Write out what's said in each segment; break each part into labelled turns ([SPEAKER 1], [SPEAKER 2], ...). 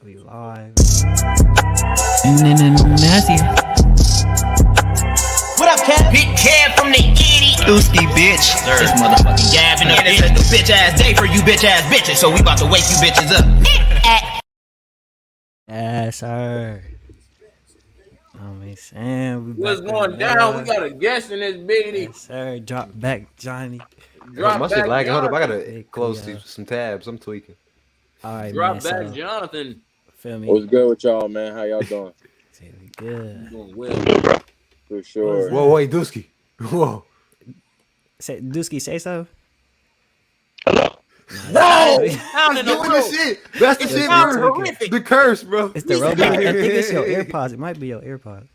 [SPEAKER 1] We live.
[SPEAKER 2] Nasty.
[SPEAKER 3] What up, Kev? Big Kev from the Itty.
[SPEAKER 2] Dooski, bitch.
[SPEAKER 3] This motherfucking Gavin. And it's a new bitch ass day for you bitch ass bitches. So we about to wake you bitches up.
[SPEAKER 1] Yes, sir. I'm saying
[SPEAKER 4] What's going down? We got a guest in this bitty.
[SPEAKER 1] Yes, sir. Drop back, Johnny.
[SPEAKER 4] Drop
[SPEAKER 5] my shit
[SPEAKER 4] back
[SPEAKER 5] lagging. Hold up, I
[SPEAKER 4] Jonathan.
[SPEAKER 5] gotta close some tabs. I'm tweaking.
[SPEAKER 1] All right,
[SPEAKER 4] Drop
[SPEAKER 1] man.
[SPEAKER 4] back
[SPEAKER 1] So,
[SPEAKER 4] Jonathan.
[SPEAKER 1] feel me?
[SPEAKER 6] What's good with y'all, man? How y'all doing?
[SPEAKER 1] Say we good.
[SPEAKER 4] Doing well.
[SPEAKER 6] For sure.
[SPEAKER 5] Whoa, wait, Dooski. Whoa.
[SPEAKER 1] Say, Dooski, say so.
[SPEAKER 5] Whoa!
[SPEAKER 4] Sound in the
[SPEAKER 5] Doing the
[SPEAKER 4] road.
[SPEAKER 5] shit. That's the
[SPEAKER 4] It
[SPEAKER 5] shit,
[SPEAKER 4] sounds
[SPEAKER 5] bro.
[SPEAKER 4] horrific.
[SPEAKER 5] The curse, bro.
[SPEAKER 1] It's the robot. I think it's your AirPods. It might be your AirPods.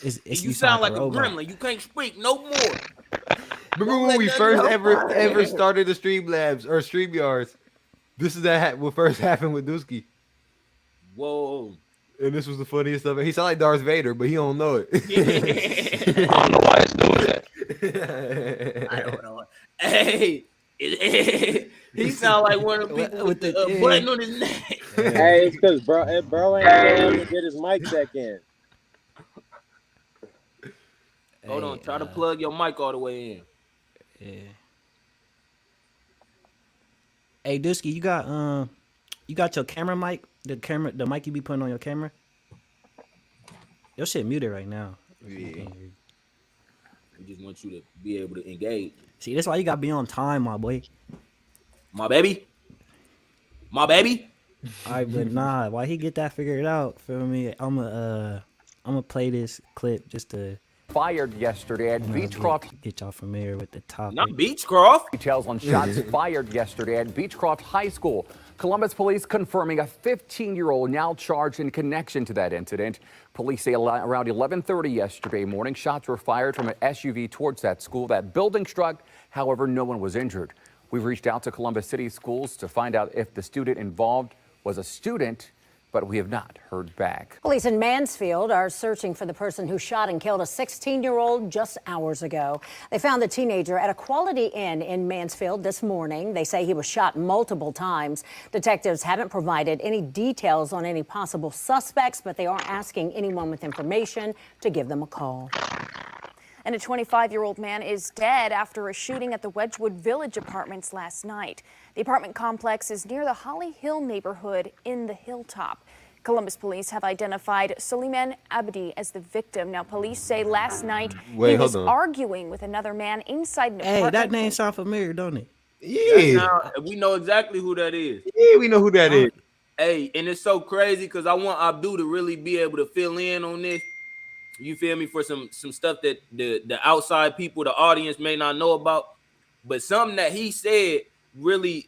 [SPEAKER 1] It's
[SPEAKER 4] You sound like a gremlin. You can't speak no more.
[SPEAKER 5] Remember when we first ever started the Streamlabs or StreamYards? This is what first happened with Dooski.
[SPEAKER 4] Whoa.
[SPEAKER 5] And this was the funniest stuff. He sound like Darth Vader, but he don't know it.
[SPEAKER 7] I don't know why he's doing that.
[SPEAKER 4] I don't know. Hey. He sound like one of the people with the button on his neck.
[SPEAKER 6] Hey, it's because bro ain't going to get his mic check in.
[SPEAKER 4] Hold on. Try to plug your mic all the way in.
[SPEAKER 1] Yeah. Hey, Dooski, you got your camera mic? The mic you be putting on your camera? Your shit muted right now.
[SPEAKER 4] We just want you to be able to engage.
[SPEAKER 1] See, that's why you gotta be on time, my boy.
[SPEAKER 4] My baby. My baby.
[SPEAKER 1] All right, but nah, while he get that figured out, feel me? I'ma play this clip just to
[SPEAKER 8] Fired yesterday at Beechcroft.
[SPEAKER 1] get y'all familiar with the topic.
[SPEAKER 4] Not Beechcroft.
[SPEAKER 8] Details on shots fired yesterday at Beechcroft High School. Columbus police confirming a 15-year-old now charged in connection to that incident. Police say around 11:30 yesterday morning, shots were fired from an SUV towards that school. That building struck. However, no one was injured. We've reached out to Columbus City Schools to find out if the student involved was a student, but we have not heard back.
[SPEAKER 9] Police in Mansfield are searching for the person who shot and killed a 16-year-old just hours ago. They found the teenager at a Quality Inn in Mansfield this morning. They say he was shot multiple times. Detectives haven't provided any details on any possible suspects, but they are asking anyone with information to give them a call.
[SPEAKER 10] And a 25-year-old man is dead after a shooting at the Wedgwood Village Apartments last night. The apartment complex is near the Holly Hill neighborhood in the Hilltop. Columbus police have identified Suleiman Abdi as the victim. Now, police say last night he was arguing with another man inside an apartment.
[SPEAKER 1] Hey, that name sound familiar, don't it?
[SPEAKER 5] Yeah.
[SPEAKER 4] We know exactly who that is.
[SPEAKER 5] Yeah, we know who that is.
[SPEAKER 4] Hey, and it's so crazy because I want Abdul to really be able to fill in on this. You feel me? For some stuff that the outside people, the audience may not know about. But something that he said really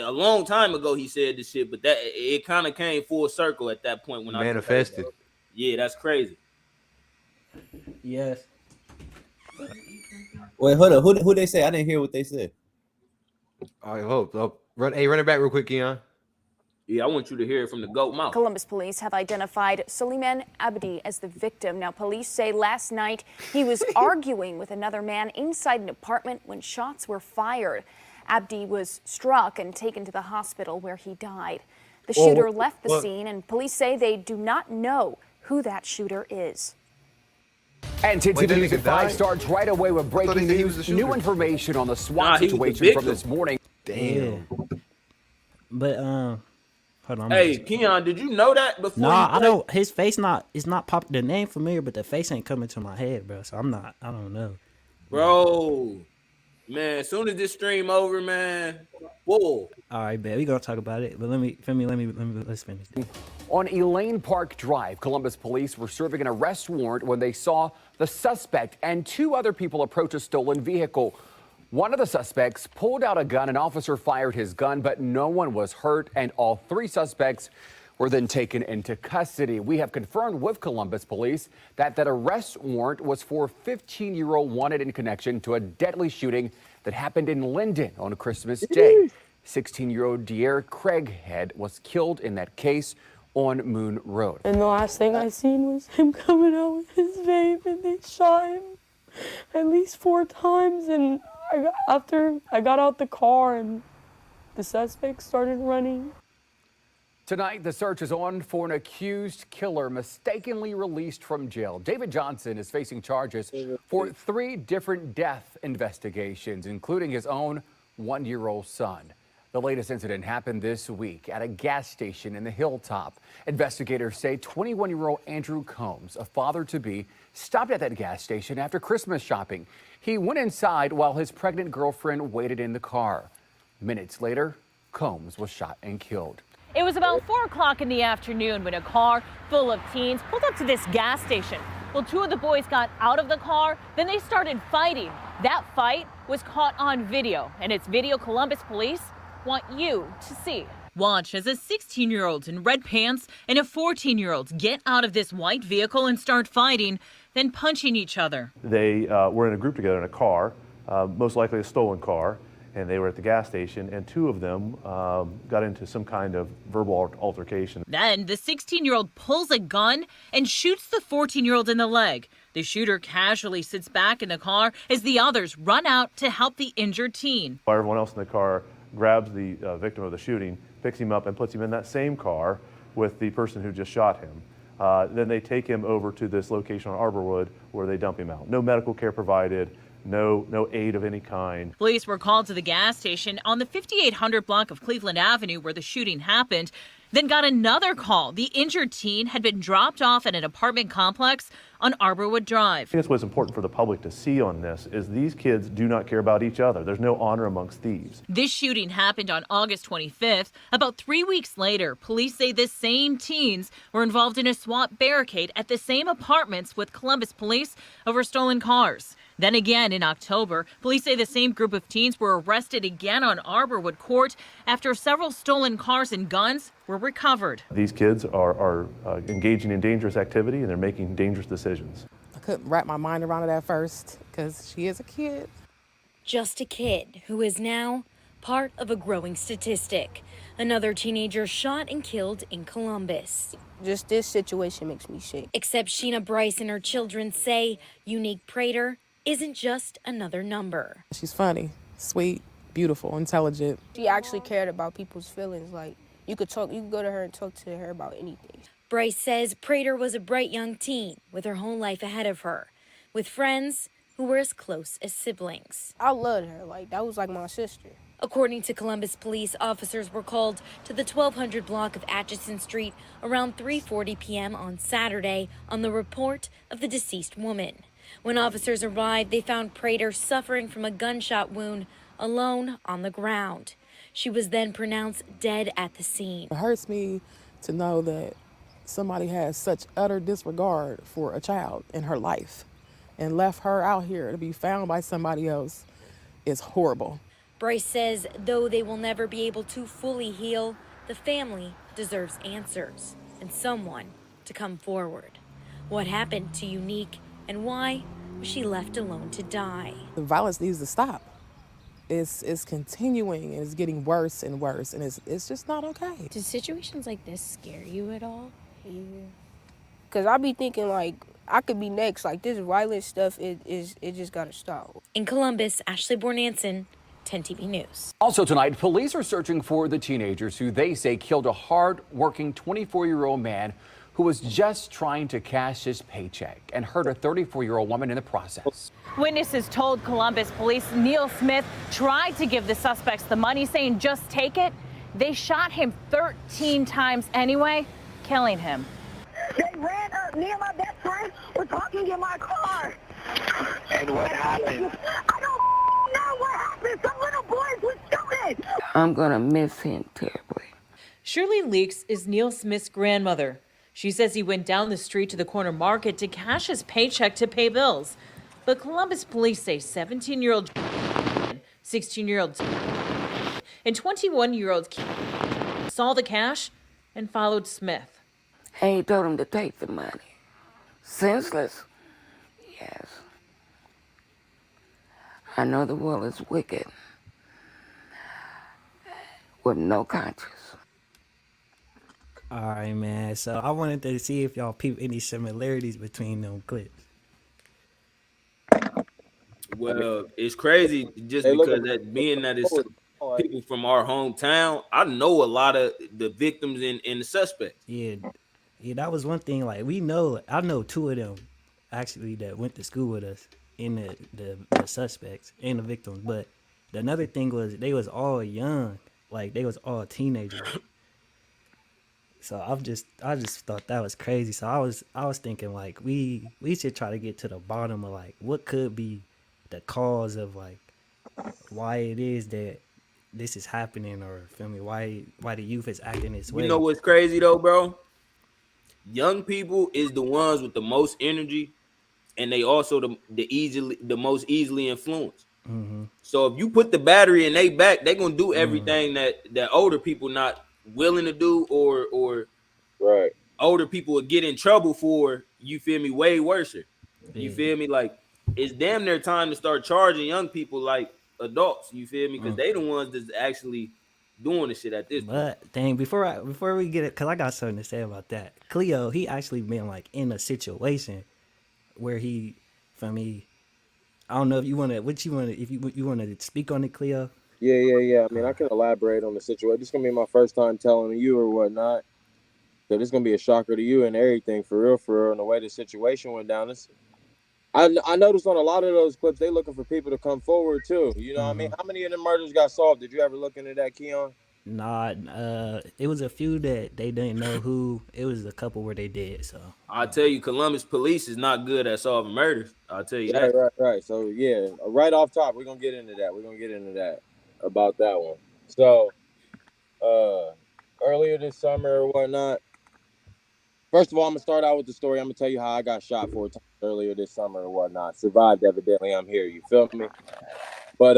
[SPEAKER 4] a long time ago, he said this shit, but that it kind of came full circle at that point when I
[SPEAKER 5] Manifested.
[SPEAKER 4] Yeah, that's crazy.
[SPEAKER 1] Yes.
[SPEAKER 11] Wait, hold up. Who they say? I didn't hear what they said.
[SPEAKER 5] I hope. Run it back real quick, Keon.
[SPEAKER 4] Yeah, I want you to hear it from the goat mouth.
[SPEAKER 10] Columbus police have identified Suleiman Abdi as the victim. Now, police say last night he was arguing with another man inside an apartment when shots were fired. Abdi was struck and taken to the hospital where he died. The shooter left the scene, and police say they do not know who that shooter is.
[SPEAKER 8] And today, News at 5 starts right away with breaking news. New information on the SWAT situation from this morning.
[SPEAKER 5] Damn.
[SPEAKER 1] But hold on.
[SPEAKER 4] Hey, Keon, did you know that before?
[SPEAKER 1] Nah, I don't. His face is not pop. The name familiar, but the face ain't coming to my head, bro. So I don't know.
[SPEAKER 4] Bro, man, as soon as this stream over, man, whoa.
[SPEAKER 1] All right, man, we gonna talk about it. But let's finish this.
[SPEAKER 8] On Elaine Park Drive, Columbus police were serving an arrest warrant when they saw the suspect and two other people approach a stolen vehicle. One of the suspects pulled out a gun. An officer fired his gun, but no one was hurt, and all three suspects were then taken into custody. We have confirmed with Columbus police that arrest warrant was for a 15-year-old wanted in connection to a deadly shooting that happened in Linden on Christmas Day. 16-year-old De'Aaron Craighead was killed in that case on Moon Road.
[SPEAKER 12] And the last thing I seen was him coming out with his vape, and they shot him at least 4 times. And after I got out the car and the suspect started running.
[SPEAKER 8] Tonight, the search is on for an accused killer mistakenly released from jail. David Johnson is facing charges for 3 different death investigations, including his own 1-year-old son. The latest incident happened this week at a gas station in the Hilltop. Investigators say 21-year-old Andrew Combs, a father-to-be, stopped at that gas station after Christmas shopping. He went inside while his pregnant girlfriend waited in the car. Minutes later, Combs was shot and killed.
[SPEAKER 2] It was about 4 o'clock in the afternoon when a car full of teens pulled up to this gas station. Well, 2 of the boys got out of the car, then they started fighting. That fight was caught on video, and it's video Columbus police want you to see. Watch as a 16-year-old in red pants and a 14-year-old get out of this white vehicle and start fighting, then punching each other.
[SPEAKER 13] They were in a group together in a car, most likely a stolen car, and they were at the gas station, and 2 of them got into some kind of verbal altercation.
[SPEAKER 2] Then the 16-year-old pulls a gun and shoots the 14-year-old in the leg. The shooter casually sits back in the car as the others run out to help the injured teen.
[SPEAKER 13] Everyone else in the car grabs the victim of the shooting, picks him up, and puts him in that same car with the person who just shot him. Then they take him over to this location on Arborwood where they dump him out. No medical care provided. No aid of any kind.
[SPEAKER 2] Police were called to the gas station on the 5800 block of Cleveland Avenue where the shooting happened, then got another call. The injured teen had been dropped off at an apartment complex on Arborwood Drive.
[SPEAKER 13] I think that's what's important for the public to see on this is these kids do not care about each other. There's no honor amongst thieves.
[SPEAKER 2] This shooting happened on August 25th. About 3 weeks later, police say the same teens were involved in a SWAT barricade at the same apartments with Columbus police over stolen cars. Then again in October, police say the same group of teens were arrested again on Arborwood Court after several stolen cars and guns were recovered.
[SPEAKER 13] These kids are engaging in dangerous activity and they're making dangerous decisions.
[SPEAKER 12] I couldn't wrap my mind around it at first because she is a kid.
[SPEAKER 14] Just a kid who is now part of a growing statistic. Another teenager shot and killed in Columbus.
[SPEAKER 15] Just this situation makes me sick.
[SPEAKER 14] Except Sheena Bryce and her children say Unique Prater isn't just another number.
[SPEAKER 12] She's funny, sweet, beautiful, intelligent.
[SPEAKER 15] She actually cared about people's feelings. Like, you could go to her and talk to her about anything.
[SPEAKER 14] Bryce says Prater was a bright young teen with her whole life ahead of her, with friends who were as close as siblings.
[SPEAKER 15] I loved her. Like, that was like my sister.
[SPEAKER 14] According to Columbus police, officers were called to the 1200 block of Atchison Street around 3:40 p.m. on Saturday on the report of the deceased woman. When officers arrived, they found Prater suffering from a gunshot wound alone on the ground. She was then pronounced dead at the scene.
[SPEAKER 12] It hurts me to know that somebody has such utter disregard for a child in her life and left her out here to be found by somebody else is horrible.
[SPEAKER 14] Bryce says though they will never be able to fully heal, the family deserves answers and someone to come forward. What happened to Unique and why was she left alone to die?
[SPEAKER 12] The violence needs to stop. It's continuing and it's getting worse and worse, and it's just not okay.
[SPEAKER 15] Do situations like this scare you at all? Yeah. Because I be thinking, like, I could be next. Like, this violent stuff, it just got to stop.
[SPEAKER 14] In Columbus, Ashley Bornanson, 10 TV News.
[SPEAKER 8] Also tonight, police are searching for the teenagers who they say killed a hard-working 24-year-old man who was just trying to cash his paycheck and hurt a 34-year-old woman in the process.
[SPEAKER 2] Witnesses told Columbus police Neil Smith tried to give the suspects the money, saying just take it. They shot him 13 times anyway, killing him.
[SPEAKER 16] They ran up. Me and my best friend were talking in my car.
[SPEAKER 17] And what happened?
[SPEAKER 16] I don't know what happened. Some little boys were shooting.
[SPEAKER 18] I'm gonna miss him terribly.
[SPEAKER 2] Shirley Leaks is Neil Smith's grandmother. She says he went down the street to the corner market to cash his paycheck to pay bills. But Columbus police say 17-year-old, 16-year-old, and 21-year-old saw the cash and followed Smith.
[SPEAKER 18] And he told him to take the money. Senseless? Yes. I know the world is wicked, with no conscience.
[SPEAKER 1] All right, man. So I wanted to see if y'all peep any similarities between them clips.
[SPEAKER 4] Well, it's crazy just
[SPEAKER 6] Hey, look
[SPEAKER 4] because
[SPEAKER 6] at-
[SPEAKER 4] that being that it's people from our hometown. I know a lot of the victims and the suspects.
[SPEAKER 1] Yeah, that was one thing. Like I know 2 of them actually that went to school with us in the suspects and the victims. But the another thing was they was all young, like they was all teenagers. So I just thought that was crazy. So I was thinking like we should try to get to the bottom of like what could be the cause of like why it is that this is happening, or feel me, why the youth is acting this way.
[SPEAKER 4] You know what's crazy though, bro? Young people is the ones with the most energy, and they also the most easily influenced.
[SPEAKER 1] Mm-hmm.
[SPEAKER 4] So if you put the battery in their back, they're gonna do everything that older people not willing to do, or
[SPEAKER 6] right,
[SPEAKER 4] older people would get in trouble for. You feel me? Way worse. You feel me? Like it's damn near time to start charging young people like adults. You feel me? Because they the ones that's actually doing the shit at this point.
[SPEAKER 1] But dang, before we get it, cause I got something to say about that. Cleo, he actually been like in a situation where he, for me, I don't know if you want to, if you want to speak on it, Cleo.
[SPEAKER 6] Yeah. I mean, I can elaborate on the situation. This is gonna be my first time telling you or whatnot. So this is gonna be a shocker to you and everything, for real. And the way the situation went down, I noticed on a lot of those clips they looking for people to come forward too. You know what I mean? How many of them murders got solved? Did you ever look into that, Keon?
[SPEAKER 1] Nah, it was a few that they didn't know who. It was a couple where they did. So
[SPEAKER 4] I'll tell you, Columbus police is not good at solving murders. I'll tell you that.
[SPEAKER 6] Right. So yeah, right off top, we're gonna get into that. About that one. So earlier this summer or whatnot. First of all, I'm gonna start out with the story. I'm gonna tell you how I got shot 4 times earlier this summer or whatnot. Survived, evidently. I'm here. You feel me? But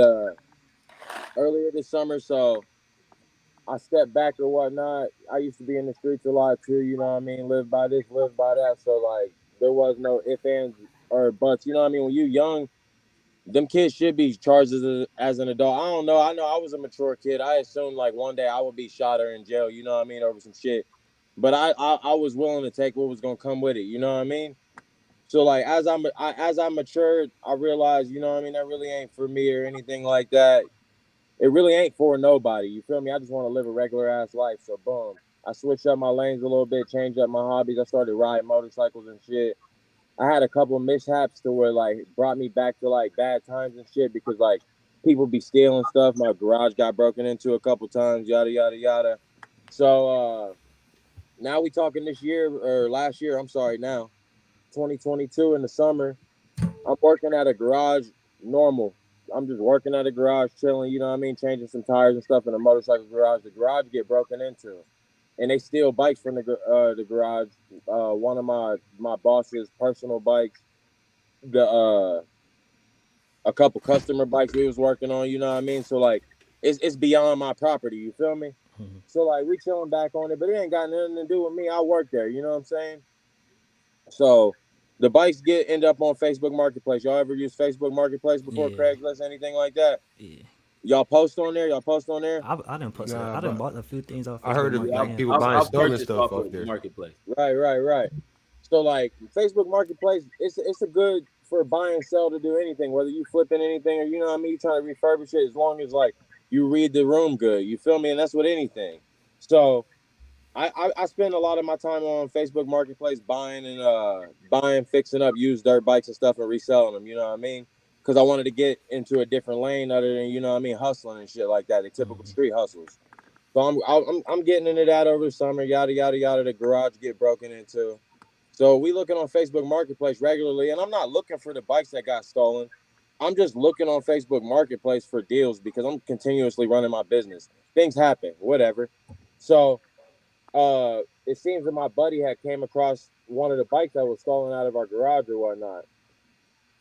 [SPEAKER 6] earlier this summer, so I stepped back or whatnot. I used to be in the streets a lot too. You know what I mean? Live by this, live by that. So like, there was no ifs, ands, or buts. You know what I mean? When you young, them kids should be charged as an adult. I don't know. I know I was a mature kid. I assumed like one day I would be shot or in jail. You know what I mean? Over some shit. But I was willing to take what was gonna come with it. You know what I mean? So like as I matured, I realized, you know what I mean, that really ain't for me or anything like that. It really ain't for nobody. You feel me? I just want to live a regular ass life. So boom, I switched up my lanes a little bit, changed up my hobbies. I started riding motorcycles and shit. I had a couple of mishaps to where like brought me back to like bad times and shit, because like people be stealing stuff. My garage got broken into a couple times, yada yada yada. So now we talking this year or last year, I'm sorry, now 2022 in the summer. I'm working at a garage, normal. I'm just working at a garage, chilling, you know what I mean, changing some tires and stuff in a motorcycle garage. The garage get broken into, and they steal bikes from the garage. One of my boss's personal bikes, a couple customer bikes we was working on, you know what I mean. So like, it's beyond my property. You feel me? So like, we chilling back on it, but it ain't got nothing to do with me. I work there, you know what I'm saying? So the bikes end up on Facebook Marketplace. Y'all ever use Facebook Marketplace before? Craigslist, anything like that?
[SPEAKER 1] Yeah.
[SPEAKER 6] Y'all post on there?
[SPEAKER 1] I didn't post. I done bought a few things off.
[SPEAKER 5] I heard of people buying stolen stuff off there.
[SPEAKER 4] Marketplace.
[SPEAKER 6] Right. So like, Facebook Marketplace, it's a good for buy and sell to do anything, whether you flipping anything or, you know what I mean, you trying to refurbish it, as long as like you read the room good. You feel me? And that's with anything. So I spend a lot of my time on Facebook Marketplace buying, fixing up used dirt bikes and stuff and reselling them. You know what I mean? Because I wanted to get into a different lane other than, you know what I mean, hustling and shit like that, the typical street hustles. So I'm getting into that over the summer. Yada yada yada. The garage get broken into. So we looking on Facebook Marketplace regularly, and I'm not looking for the bikes that got stolen. I'm just looking on Facebook Marketplace for deals because I'm continuously running my business. Things happen, whatever. So it seems that my buddy had came across one of the bikes that was stolen out of our garage or whatnot.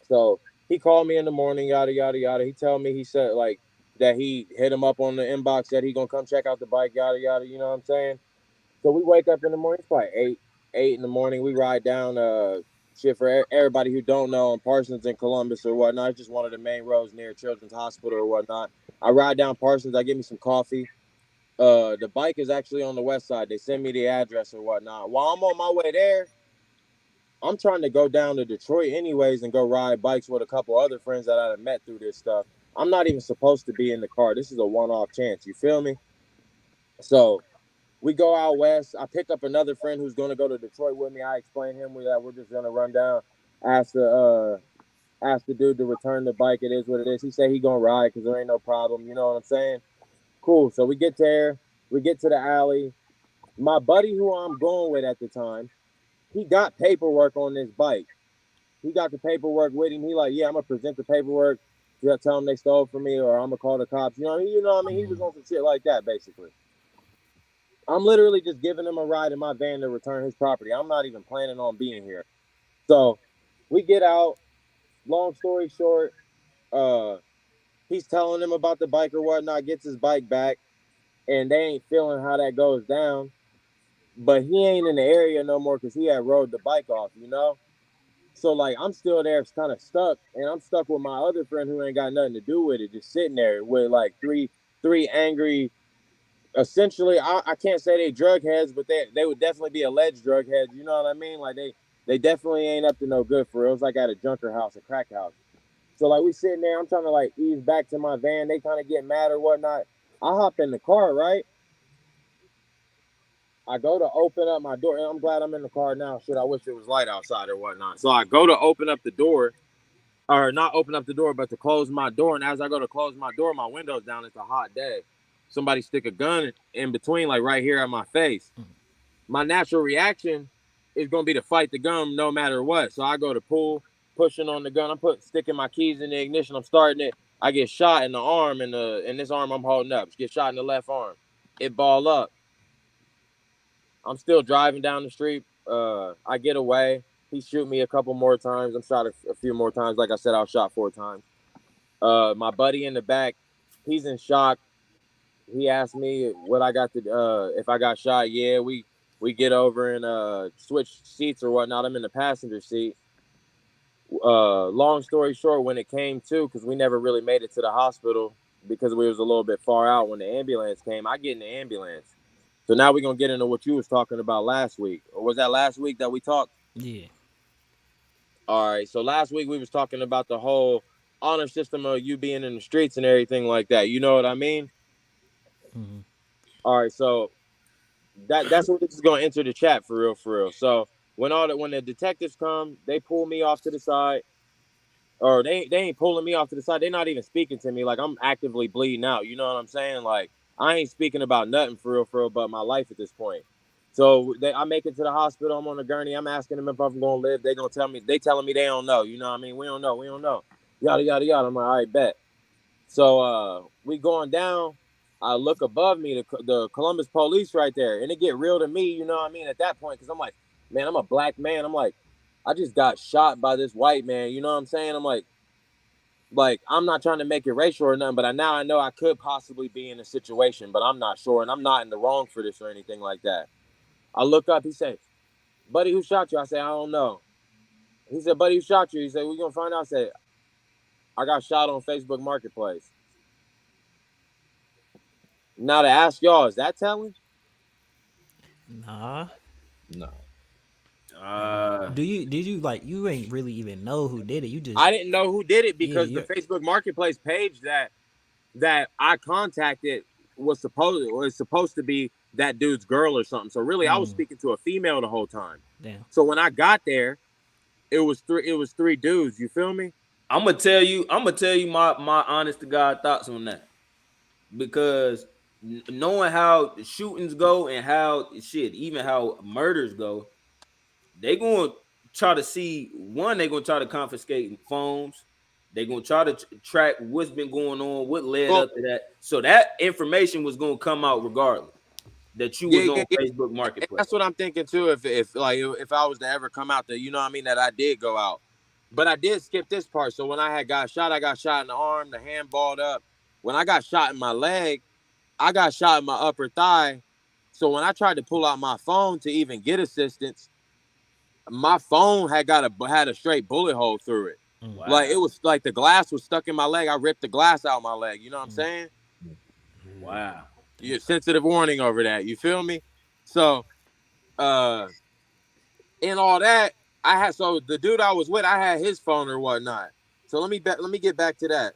[SPEAKER 6] So he called me in the morning, yada yada yada. He told me, he said like that he hit him up on the inbox, said he gonna come check out the bike, yada yada. You know what I'm saying? So we wake up in the morning. It's probably 8 in the morning. We ride down shit, for everybody who don't know, on Parsons and Columbus or whatnot. It's just one of the main roads near Children's Hospital or whatnot. I ride down Parsons. I get me some coffee. The bike is actually on the west side. They send me the address or whatnot. While I'm on my way there, I'm trying to go down to Detroit anyways and go ride bikes with a couple other friends that I had met through this stuff. I'm not even supposed to be in the car. This is a one-off chance. You feel me? So we go out west. I pick up another friend who's going to go to Detroit with me. I explain him that we're just going to run down, ask the dude to return the bike. It is what it is. He said he going to ride because there ain't no problem. You know what I'm saying? Cool. So we get there. We get to the alley. My buddy who I'm going with at the time, he got paperwork on this bike. He got the paperwork with him. He like, yeah, I'm going to present the paperwork. Tell them they stole from me, or I'm going to call the cops. You know what I mean? He was on some shit like that, basically. I'm literally just giving him a ride in my van to return his property. I'm not even planning on being here. So we get out. Long story short, he's telling him about the bike or whatnot, gets his bike back, and they ain't feeling how that goes down. But he ain't in the area no more because he had rode the bike off, you know? So, like, I'm still there kind of stuck, and I'm stuck with my other friend who ain't got nothing to do with it, just sitting there with, like, three angry, essentially, I can't say they drug heads, but they would definitely be alleged drug heads, you know what I mean? Like, they definitely ain't up to no good for it. It was like at a junker house, a crack house. So, like, we sitting there, I'm trying to, like, ease back to my van. They kind of get mad or whatnot. I hop in the car, right? I go to open up my door, and I'm glad I'm in the car now. Shit, I wish it was light outside or whatnot. So I go to open up the door, or not open up the door, but to close my door. And as I go to close my door, my window's down. It's a hot day. Somebody stick a gun in between, like right here at my face. My natural reaction is going to be to fight the gun no matter what. So I go to pull, pushing on the gun. I'm sticking my keys in the ignition. I'm starting it. I get shot in the arm, in this arm I'm holding up. Get shot in the left arm. It ball up. I'm still driving down the street. I get away. He shoot me a couple more times. I'm shot a few more times. Like I said, I was shot 4 times. My buddy in the back, he's in shock. He asked me what I got to, if I got shot. Yeah, we get over and switch seats or whatnot. I'm in the passenger seat. Long story short, when it came to, because we never really made it to the hospital because we was a little bit far out when the ambulance came, I get in the ambulance. So now we're going to get into what you was talking about last week. Or was that last week that we talked?
[SPEAKER 1] Yeah.
[SPEAKER 6] All right. So last week we was talking about the whole honor system of you being in the streets and everything like that. You know what I mean?
[SPEAKER 1] Mm-hmm.
[SPEAKER 6] All right. So that's what this is going to enter the chat for real, for real. So when the detectives come, they pull me off to the side. Or they ain't pulling me off to the side. They're not even speaking to me. Like, I'm actively bleeding out. You know what I'm saying? Like, I ain't speaking about nothing for real, but my life at this point. So I make it to the hospital. I'm on the gurney. I'm asking them if I'm going to live. They telling me they don't know. You know what I mean? We don't know. Yada, yada, yada. I'm like, all right, bet. So we going down. I look above me, the Columbus police right there. And it get real to me, you know what I mean, at that point. Because I'm like, man, I'm a black man. I'm like, I just got shot by this white man. You know what I'm saying? I'm like, I'm not trying to make it racial or nothing, but now I know I could possibly be in a situation, but I'm not sure. And I'm not in the wrong for this or anything like that. I look up. He said, buddy, who shot you? I said, I don't know. He said, buddy, who shot you? He said, we're going to find out. I said, I got shot on Facebook Marketplace. Now to ask y'all, is that telling?
[SPEAKER 1] Nah.
[SPEAKER 11] No.
[SPEAKER 1] Did you like, you ain't really even know who did it? You just,
[SPEAKER 6] I didn't know who did it because the Facebook Marketplace page that I contacted was supposed to be that dude's girl or something. So really, I was speaking to a female the whole time.
[SPEAKER 1] Damn.
[SPEAKER 6] So when I got there, it was three dudes. You feel me?
[SPEAKER 4] I'm gonna tell you my honest to God thoughts on that, because knowing how shootings go and how even how murders go, they gonna try to see one. They gonna try to confiscate phones. They gonna try to track what's been going on, what led up to that. So that information was gonna come out regardless that you was on Facebook Marketplace.
[SPEAKER 6] That's what I'm thinking too. If I was to ever come out there, you know what I mean, that I did go out. But I did skip this part. So when I got shot in the arm, the hand balled up. When I got shot in my leg, I got shot in my upper thigh. So when I tried to pull out my phone to even get assistance, my phone had a straight bullet hole through it.
[SPEAKER 4] Wow.
[SPEAKER 6] Like, it was like the glass was stuck in my leg. I ripped the glass out my leg. You know what I'm saying?
[SPEAKER 4] Wow.
[SPEAKER 6] You're sensitive warning over that. You feel me? So, in all that, so the dude I was with, I had his phone or whatnot. So let me get back to that.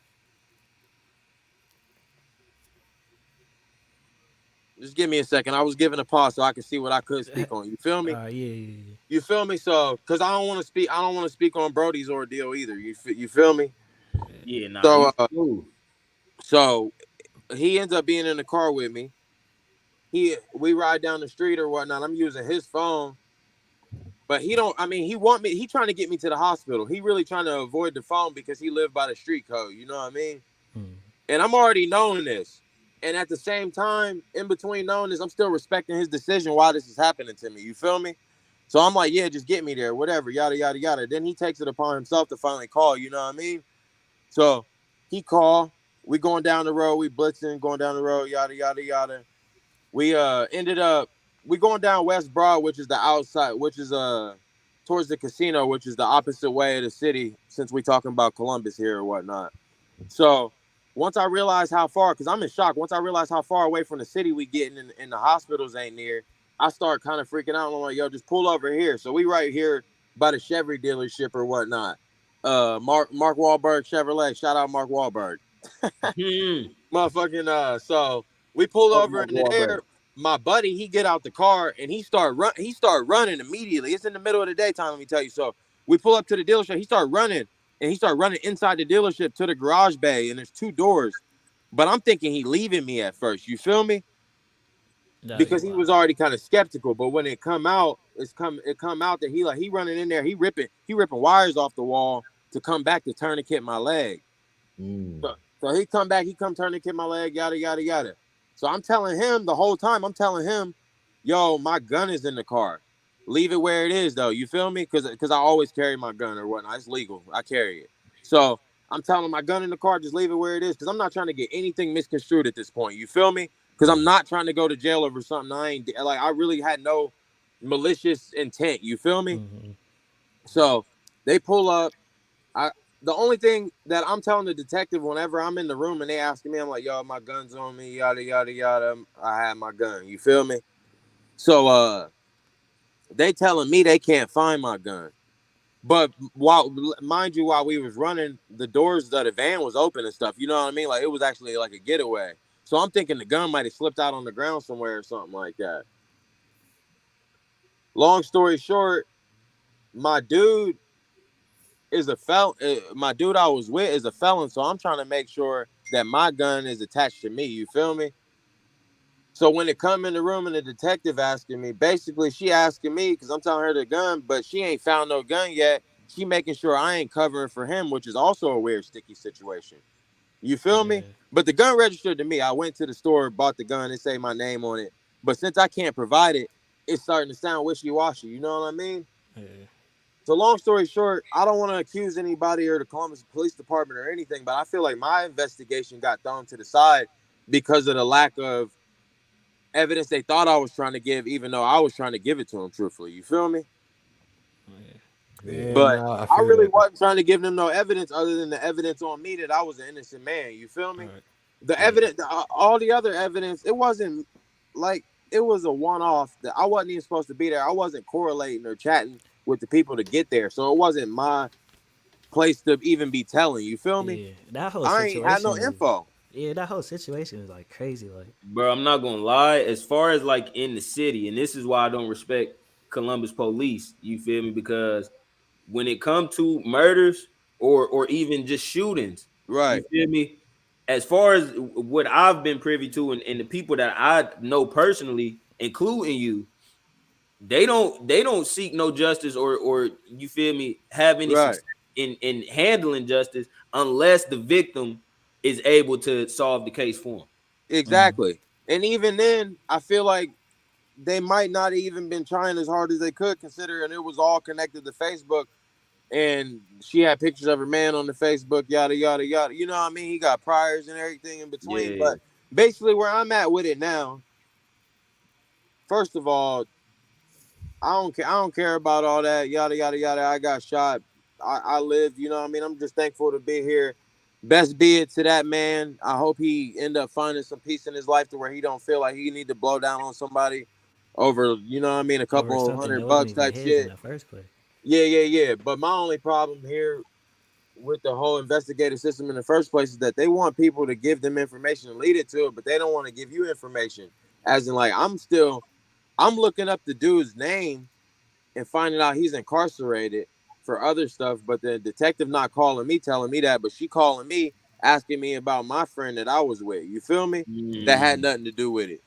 [SPEAKER 6] Just give me a second. I was giving a pause so I could see what I could speak on. You feel me?
[SPEAKER 1] Yeah.
[SPEAKER 6] You feel me? So, cause I don't want to speak. I don't want to speak on Brody's ordeal either. You feel me?
[SPEAKER 4] Yeah, nah.
[SPEAKER 6] So, so he ends up being in the car with me. We ride down the street or whatnot. I'm using his phone, but he don't. I mean, he trying to get me to the hospital. He really trying to avoid the phone because he lived by the street code. You know what I mean? And I'm already knowing this. And at the same time, in between knowing this, I'm still respecting his decision why this is happening to me. You feel me? So I'm like, yeah, just get me there, whatever, yada, yada, yada. Then he takes it upon himself to finally call, you know what I mean? So he called. We going down the road. We blitzing, going down the road, yada, yada, yada. We ended up, we going down West Broad, which is the outside, which is towards the casino, which is the opposite way of the city, since we talking about Columbus here or whatnot. So once I realized how far, because I'm in shock, once I realized how far away from the city we getting and the hospitals ain't near, I start kind of freaking out. I'm like, yo, just pull over here. So we right here by the Chevy dealership or whatnot. Mark Wahlberg Chevrolet. Shout out Mark Wahlberg. Motherfucking so we pull over in the air. My buddy, he get out the car and he start running immediately. It's in the middle of the daytime, let me tell you. So we pull up to the dealership. He start running inside the dealership to the garage bay, and there's 2 doors. But I'm thinking he leaving me at first. You feel me? Because he was already kind of skeptical. But when it come out, it come out that he running in there, he ripping wires off the wall to come back to tourniquet my leg. So he come tourniquet my leg, yada, yada, yada. So I'm telling him the whole time, yo, my gun is in the car. Leave it where it is, though. You feel me? Because I always carry my gun or whatnot. It's legal. I carry it. So I'm telling him my gun in the car, just leave it where it is. Because I'm not trying to get anything misconstrued at this point. You feel me? Because I'm not trying to go to jail over something I really had no malicious intent. You feel me? So they pull up. The only thing that I'm telling the detective whenever I'm in the room and they asking me, I'm like, yo, my gun's on me, yada, yada, yada. I have my gun. You feel me? So they telling me they can't find my gun. But while we was running, the doors of the van was open and stuff. You know what I mean? Like, it was actually like a getaway. So I'm thinking the gun might have slipped out on the ground somewhere or something like that. Long story short, my dude is a felon. My dude I was with is a felon, so I'm trying to make sure that my gun is attached to me. You feel me? So when it come in the room and the detective asking me, basically she asking me because I'm telling her the gun, but she ain't found no gun yet. She making sure I ain't covering for him, which is also a weird, sticky situation. You feel me? But the gun registered to me. I went to the store, bought the gun, and say my name on it. But since I can't provide it, it's starting to sound wishy-washy. You know what I mean?
[SPEAKER 1] Yeah.
[SPEAKER 6] So long story short, I don't want to accuse anybody or the Columbus Police Department or anything, but I feel like my investigation got thrown to the side because of the lack of evidence they thought I was trying to give, even though I was trying to give it to them truthfully. You feel me?
[SPEAKER 5] Yeah,
[SPEAKER 6] But
[SPEAKER 5] nah,
[SPEAKER 6] I really
[SPEAKER 5] that.
[SPEAKER 6] wasn't trying to give them no evidence other than the evidence on me that I was an innocent man. You feel me? The evidence, all the other evidence, it wasn't like it was a one-off. That I wasn't even supposed to be there. I wasn't correlating or chatting with the people to get there, so it wasn't my place to even be telling. You feel me?
[SPEAKER 1] Yeah, that whole
[SPEAKER 6] I
[SPEAKER 1] situation.
[SPEAKER 6] ain't had no info.
[SPEAKER 1] Yeah, that whole situation is like crazy. Like,
[SPEAKER 4] Bro, I'm not gonna lie. As far as like in the city, and this is why I don't respect Columbus police. You feel me? Because when it comes to murders or even just shootings,
[SPEAKER 6] right?
[SPEAKER 4] You feel me? As far as what I've been privy to and the people that I know personally, including you, they don't seek no justice or you feel me, have any success in handling justice unless the victim is able to solve the case for them.
[SPEAKER 6] Exactly. And even then, I feel like they might not have even been trying as hard as they could, considering it was all connected to Facebook. And she had pictures of her man on the Facebook, yada, yada, yada. You know what I mean? He got priors and everything in between.
[SPEAKER 4] Yeah.
[SPEAKER 6] But basically where I'm at with it now, first of all, I don't care about all that, yada, yada, yada. I got shot. I lived, you know what I mean? I'm just thankful to be here. Best be it to that man. I hope he end up finding some peace in his life to where he don't feel like he need to blow down on somebody over, you know what I mean, a couple $100 type shit.
[SPEAKER 1] In the first place.
[SPEAKER 6] Yeah. But my only problem here with the whole investigative system in the first place is that they want people to give them information and lead it to it, but they don't want to give you information. As in, like, I'm looking up the dude's name and finding out he's incarcerated for other stuff, but the detective not calling me, telling me that, but she calling me, asking me about my friend that I was with. You feel me? That had nothing to do with it.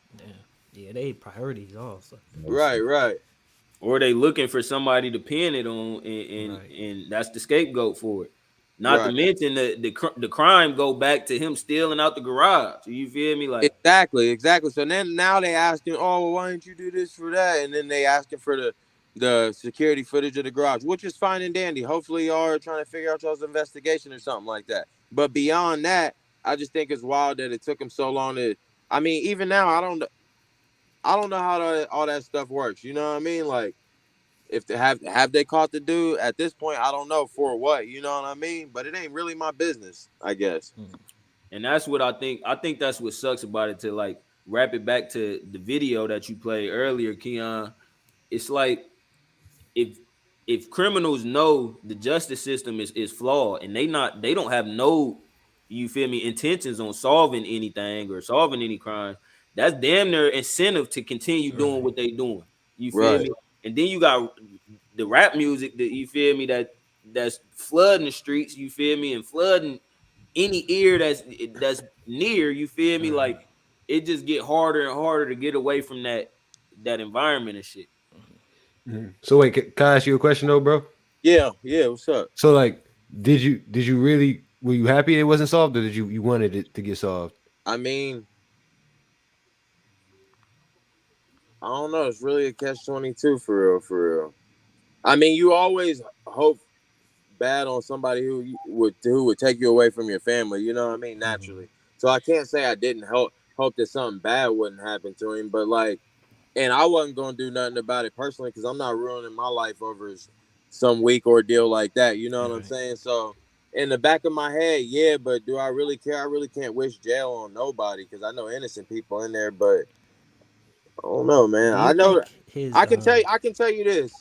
[SPEAKER 1] Yeah, they priorities also.
[SPEAKER 6] Right.
[SPEAKER 4] Or they looking for somebody to pin it on, and that's the scapegoat for it. Not to
[SPEAKER 6] Right.
[SPEAKER 4] mention the crime go back to him stealing out the garage. You feel me? Like
[SPEAKER 6] Exactly. So then now they asking, oh, well, why didn't you do this for that? And then they asking for the security footage of the garage, which is fine and dandy. Hopefully y'all are trying to figure out y'all's investigation or something like that. But beyond that, I just think it's wild that it took them so long to. I mean, even now, I don't know how all that stuff works. You know what I mean? Like, if they have they caught the dude at this point, I don't know for what. You know what I mean? But it ain't really my business, I guess.
[SPEAKER 4] And that's what I think. I think that's what sucks about it. To like wrap it back to the video that you played earlier, Keon. It's like if criminals know the justice system is flawed and they don't have no, you feel me, intentions on solving anything or solving any crime, that's damn near incentive to continue doing what they doing. You feel me? And then you got the rap music that, you feel me, that's flooding the streets, you feel me, and flooding any ear that's near, you feel me? Like it just get harder and harder to get away from that environment and shit.
[SPEAKER 5] So wait, can I ask you a question though, bro?
[SPEAKER 6] Yeah. What's up?
[SPEAKER 5] So like, did you really, were you happy it wasn't solved, or did you wanted it to get solved?
[SPEAKER 6] I mean, I don't know. It's really a catch-22 for real. I mean, you always hope bad on somebody who would take you away from your family. You know what I mean? Naturally. So I can't say I didn't hope that something bad wouldn't happen to him, but like, and I wasn't gonna do nothing about it personally because I'm not ruining my life over some weak ordeal like that. You know what I'm saying? So in the back of my head, yeah, but do I really care? I really can't wish jail on nobody because I know innocent people in there, but I don't know, man. I know I can tell you this.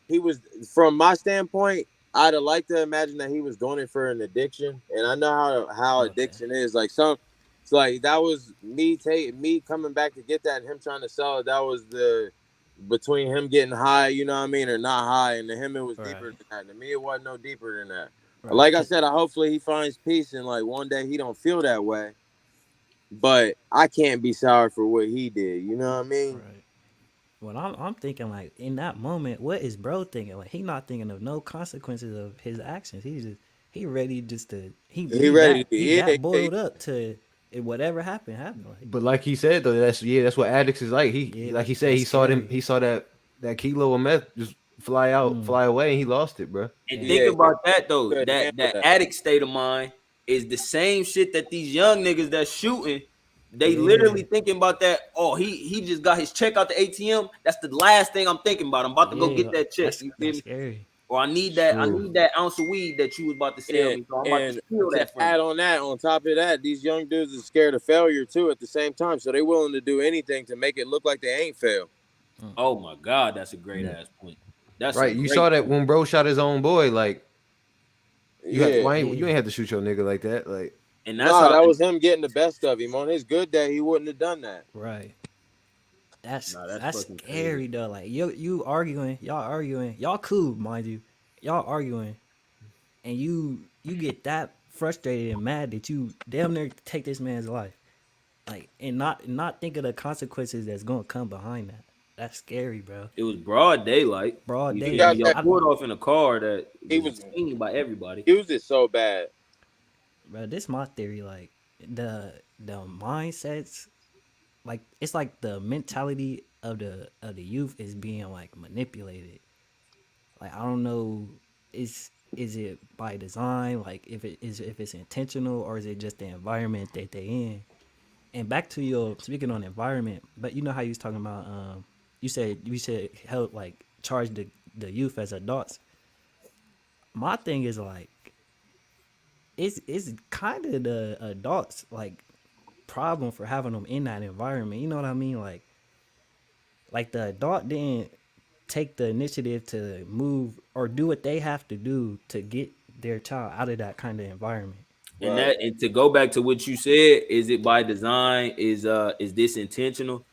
[SPEAKER 6] He was, from my standpoint, I'd have liked to imagine that he was doing it for an addiction, and I know how addiction is. Like it's like that was me coming back to get that and him trying to sell it. That was between him getting high, you know what I mean, or not high, and to him it was deeper than that. To me, it wasn't no deeper than that. Like I said, hopefully he finds peace and like one day he don't feel that way. But I can't be sorry for what he did. You know what I mean?
[SPEAKER 1] Well, I'm thinking like in that moment, what is bro thinking? Like he not thinking of no consequences of his actions. He ready just to he got boiled up to whatever happened. Like,
[SPEAKER 5] But like he said though, that's what addicts is like. He said he saw that kilo of meth just fly away, and he lost it, bro.
[SPEAKER 4] And think about that though. That addict state of mind is the same shit that these young niggas that's shooting. They literally thinking about that. Oh, he just got his check out the ATM. That's the last thing I'm thinking about. I'm about to go get that check. You feel me?
[SPEAKER 1] Scary.
[SPEAKER 4] Or I need that ounce of weed that you was about to sell me. So I'm about to steal that from you.
[SPEAKER 6] On top of that, these young dudes are scared of failure too at the same time. So they willing to do anything to make it look like they ain't failed.
[SPEAKER 4] Oh my God, that's a great ass point. That's
[SPEAKER 5] right. You saw that when bro shot his own boy. Like, you ain't have to shoot your nigga like that. Like,
[SPEAKER 6] and that was him getting the best of him. On his good day, he wouldn't have done that.
[SPEAKER 1] Right. That's scary though. Like y'all arguing, y'all cool, mind you, y'all arguing, and you get that frustrated and mad that you damn near take this man's life, like, and not think of the consequences that's gonna come behind that. That's scary, bro.
[SPEAKER 4] It was broad daylight.
[SPEAKER 1] He
[SPEAKER 4] got pulled off in a car that he was seen by everybody.
[SPEAKER 6] He used it so bad.
[SPEAKER 1] Bro, this is my theory. Like the mindsets, like it's like the mentality of the youth is being like manipulated. Like I don't know, is it by design? Like if it's intentional, or is it just the environment that they in? And back to your speaking on environment, but you know how you was talking about you said help like charge the youth as adults. My thing is like it's kind of the adults like problem for having them in that environment. You know what I mean? Like the adult didn't take the initiative to move or do what they have to do to get their child out of that kind of environment.
[SPEAKER 4] And
[SPEAKER 6] Right.
[SPEAKER 4] that, and to go back to what you said, is it by design? Is this intentional?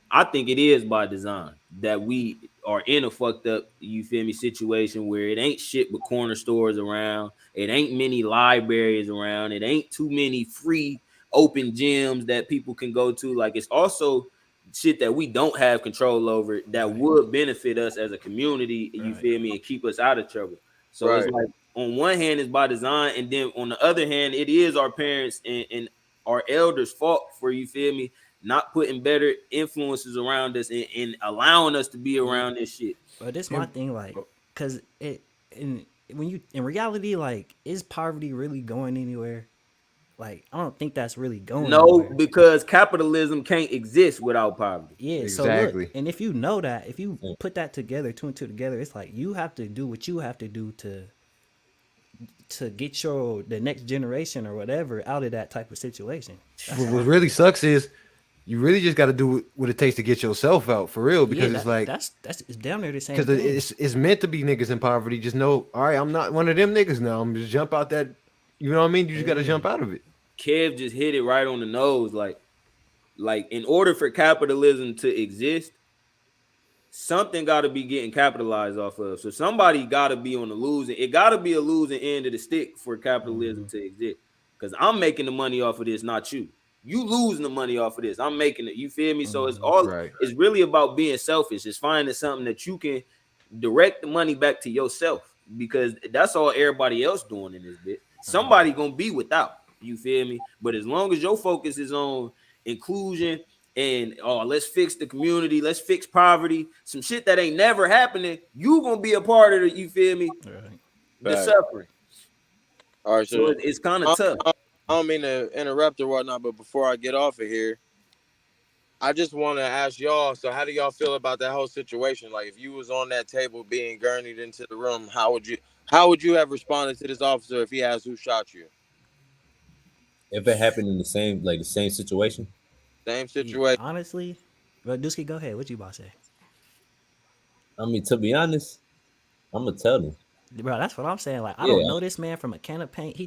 [SPEAKER 4] I think it is by design that we are in a fucked up, you feel me, situation where it ain't shit but corner stores around. It ain't many libraries around. It ain't too many free open gyms that people can go to. Like, it's also shit that we don't have control over that would benefit us as a community, you feel me, and keep us out of trouble. So it's
[SPEAKER 6] Right.
[SPEAKER 4] like, on one hand, it's by design, and then on the other hand, it is our parents and our elders' fault for, you feel me, not putting better influences around us and allowing us to be around this shit.
[SPEAKER 1] But this my thing, like, cause when you in reality, like, is poverty really going anywhere? Like, I don't think that's really going
[SPEAKER 4] No,
[SPEAKER 1] anywhere.
[SPEAKER 4] because capitalism can't exist without poverty.
[SPEAKER 1] Yeah, so look, and if you know that, if you put that together, two and two together, it's like you have to do what you have to do to get the next generation or whatever out of that type of situation.
[SPEAKER 5] What really sucks is you really just got to do what it takes to get yourself out for real, because it's like
[SPEAKER 1] that's it's down there the same.
[SPEAKER 5] because
[SPEAKER 1] Thing.
[SPEAKER 5] it's meant to be niggas in poverty. Just know, all right, I'm not one of them niggas now. I'm just jump out that. You know what I mean? You just got to jump out of it.
[SPEAKER 4] Kev just hit it right on the nose. Like in order for capitalism to exist, something got to be getting capitalized off of. So somebody got to be on the losing. It got to be a losing end of the stick for capitalism to exist. Because I'm making the money off of this, not you. You losing the money off of this. I'm making it. You feel me? So it's all
[SPEAKER 5] right.
[SPEAKER 4] It's really about being selfish. It's finding something that you can direct the money back to yourself, because that's all everybody else doing in this bit. Somebody gonna be without. You feel me? But as long as your focus is on inclusion and let's fix the community, let's fix poverty, some shit that ain't never happening, you gonna be a part of it. You feel me? The
[SPEAKER 6] Right.
[SPEAKER 4] suffering.
[SPEAKER 6] All right,
[SPEAKER 4] So it's kind of tough.
[SPEAKER 6] I don't mean to interrupt or whatnot, but before I get off of here, I just want to ask y'all. So, how do y'all feel about that whole situation? Like, if you was on that table being gurneyed into the room, how would you have responded to this officer if he asked who shot you?
[SPEAKER 11] If it happened in the same situation.
[SPEAKER 6] Same situation.
[SPEAKER 1] Honestly, but Dusky, go ahead. What you about to say?
[SPEAKER 11] I mean, to be honest, I'm gonna tell them.
[SPEAKER 1] Bro, that's what I'm saying. Like, I
[SPEAKER 11] Yeah.
[SPEAKER 1] don't know this man from a can of paint. He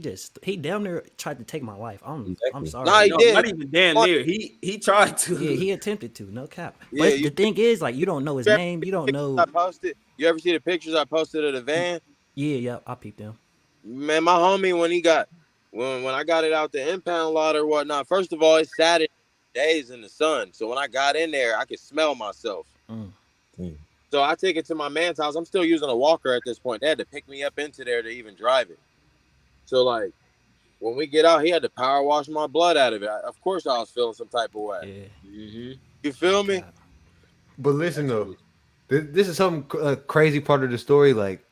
[SPEAKER 1] damn near tried to take my life. I'm sorry.
[SPEAKER 6] Nah, he
[SPEAKER 4] No,
[SPEAKER 6] did.
[SPEAKER 4] not even damn near. He tried to.
[SPEAKER 1] Yeah, he attempted to. No cap.
[SPEAKER 6] Yeah,
[SPEAKER 1] But the thing is, like, you don't know his name. You don't know.
[SPEAKER 6] I posted. You ever see the pictures I posted of the van?
[SPEAKER 1] Yeah, I peeped them.
[SPEAKER 6] Man, my homie, when I got it out the impound lot or whatnot, first of all, it sat in days in the sun. So when I got in there, I could smell myself. So I take it to my man's house. I'm still using a walker at this point. They had to pick me up into there to even drive it. So, like, when we get out, he had to power wash my blood out of it. Of course, I was feeling some type of way.
[SPEAKER 1] Yeah.
[SPEAKER 6] You feel me?
[SPEAKER 5] But listen though, this is some crazy part of the story. Like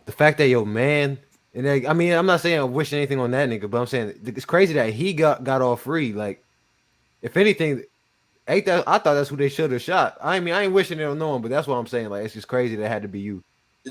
[SPEAKER 5] the fact that your man, and I mean, I'm not saying I'm wishing anything on that nigga, but I'm saying it's crazy that he got off free. Like, if anything, I thought that's who they should have shot. I mean, I ain't wishing it on no one, but that's what I'm saying. Like, it's just crazy that it had to be you.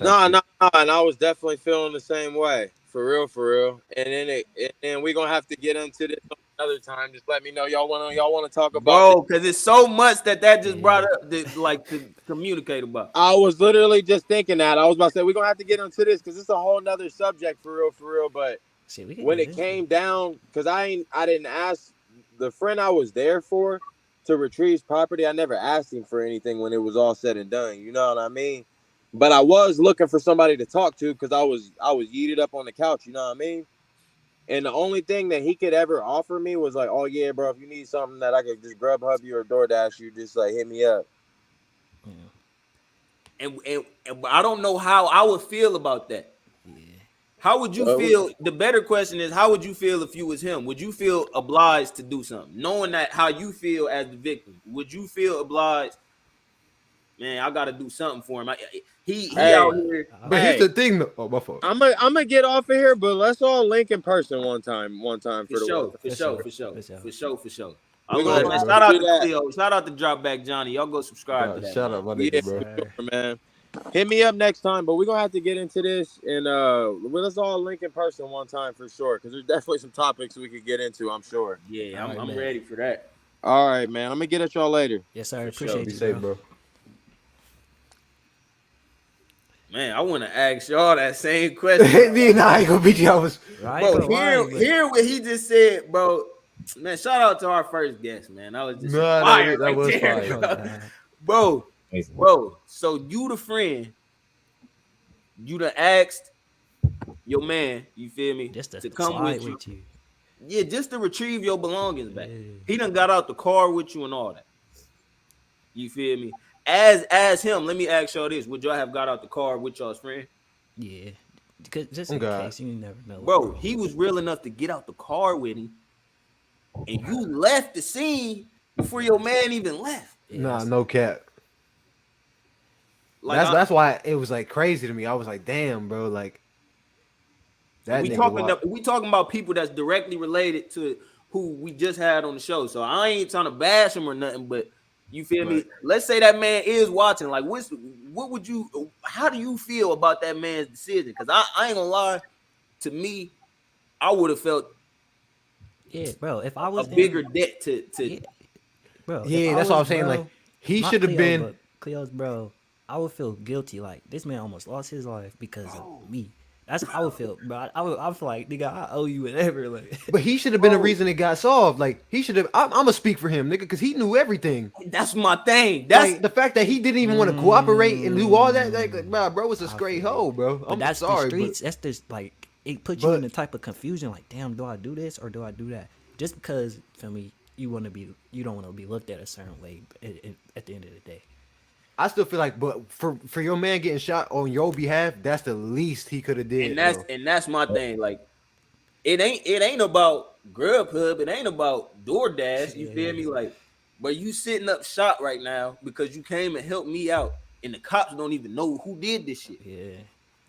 [SPEAKER 6] No, and I was definitely feeling the same way. For real. And then we're gonna have to get into this another time. Just let me know y'all wanna talk about
[SPEAKER 4] Bro, because it's so much that just brought up to communicate about.
[SPEAKER 6] I was literally just thinking that. I was about to say we're gonna have to get into this because it's a whole nother subject for real. But when it came down, because I didn't ask the friend I was there for to retrieve property, I never asked him for anything when it was all said and done. You know what I mean? But I was looking for somebody to talk to because I was yeeted up on the couch. You know what I mean? And the only thing that he could ever offer me was like, oh yeah, bro, if you need something that I could just Grubhub you or DoorDash you, just like hit me up.
[SPEAKER 4] And I don't know how I would feel about that. How would you feel? The better question is, how would you feel if you was him? Would you feel obliged to do something, knowing that how you feel as the victim? Would you feel obliged? Man, I got to do something for him. He out here.
[SPEAKER 5] But here's the thing, though. Oh, my fault.
[SPEAKER 6] I'm gonna get off of here, but let's all link in person one time for
[SPEAKER 4] sure.
[SPEAKER 6] Shout
[SPEAKER 4] out to Cleo. Shout out to Drop Back Johnny. Y'all go subscribe to that.
[SPEAKER 5] Shout out, my nigga, bro.
[SPEAKER 6] For sure, man. Hit me up next time, but we're gonna have to get into this and let's all link in person one time for sure, because there's definitely some topics we could get into, I'm sure.
[SPEAKER 4] Yeah, I'm ready for that.
[SPEAKER 6] All right, man. I'm gonna get at y'all later.
[SPEAKER 1] Yes, sir. Appreciate you,
[SPEAKER 5] Be safe, bro.
[SPEAKER 4] Man, I want to ask y'all that same question.
[SPEAKER 5] Me and I ain't gonna beat you. I was
[SPEAKER 4] Bro, hear what he just said, bro. Man, shout out to our first guest, man. That was just fire.
[SPEAKER 5] that
[SPEAKER 4] right
[SPEAKER 5] was
[SPEAKER 4] there,
[SPEAKER 5] fire.
[SPEAKER 4] Bro. So you the friend, you done asked your man, you feel me,
[SPEAKER 1] Just
[SPEAKER 4] to come with you.
[SPEAKER 1] you.
[SPEAKER 4] Yeah, just to retrieve your belongings back. He done got out the car with you and all that. You feel me? As him, let me ask y'all this: would y'all have got out the car with y'all's friend?
[SPEAKER 1] Yeah, because just in case you never know.
[SPEAKER 4] Bro, he was real enough to get out the car with him, and you left the scene before your man even left.
[SPEAKER 5] Nah, no cap.
[SPEAKER 4] Like,
[SPEAKER 5] that's why it was like crazy to me. I was like, damn, bro, like that.
[SPEAKER 4] we talking about people that's directly related to who we just had on the show. So I ain't trying to bash him or nothing, but you feel me? Let's say that man is watching. Like, how do you feel about that man's decision? Because I ain't gonna lie, to me, I would have felt
[SPEAKER 1] bro. If I was
[SPEAKER 4] a bigger debt to
[SPEAKER 1] bro.
[SPEAKER 5] Yeah, that's what I'm saying. Like, he should have been
[SPEAKER 1] Cleo's, bro. I would feel guilty. Like, this man almost lost his life because of me. That's how I would feel, bro. I feel like, nigga, I owe you whatever. Like,
[SPEAKER 5] but he should have been the reason it got solved. Like, he should have. I'm gonna speak for him, nigga, because he knew everything.
[SPEAKER 4] That's my thing. That's
[SPEAKER 5] like, the fact that he didn't even want to cooperate and do all that. Like, bro was a straight hoe, bro.
[SPEAKER 1] But that's sorry, the streets. That's just like it puts you in the type of confusion. Like, damn, do I do this or do I do that? Just because, for me, you don't want to be looked at a certain way. At the end of the day.
[SPEAKER 5] I still feel like, but for your man getting shot on your behalf, that's the least he could have did.
[SPEAKER 4] And that's my thing. Like, it ain't about Grubhub. It ain't about DoorDash. You feel me? Like, but you sitting up shot right now because you came and helped me out, and the cops don't even know who did this shit.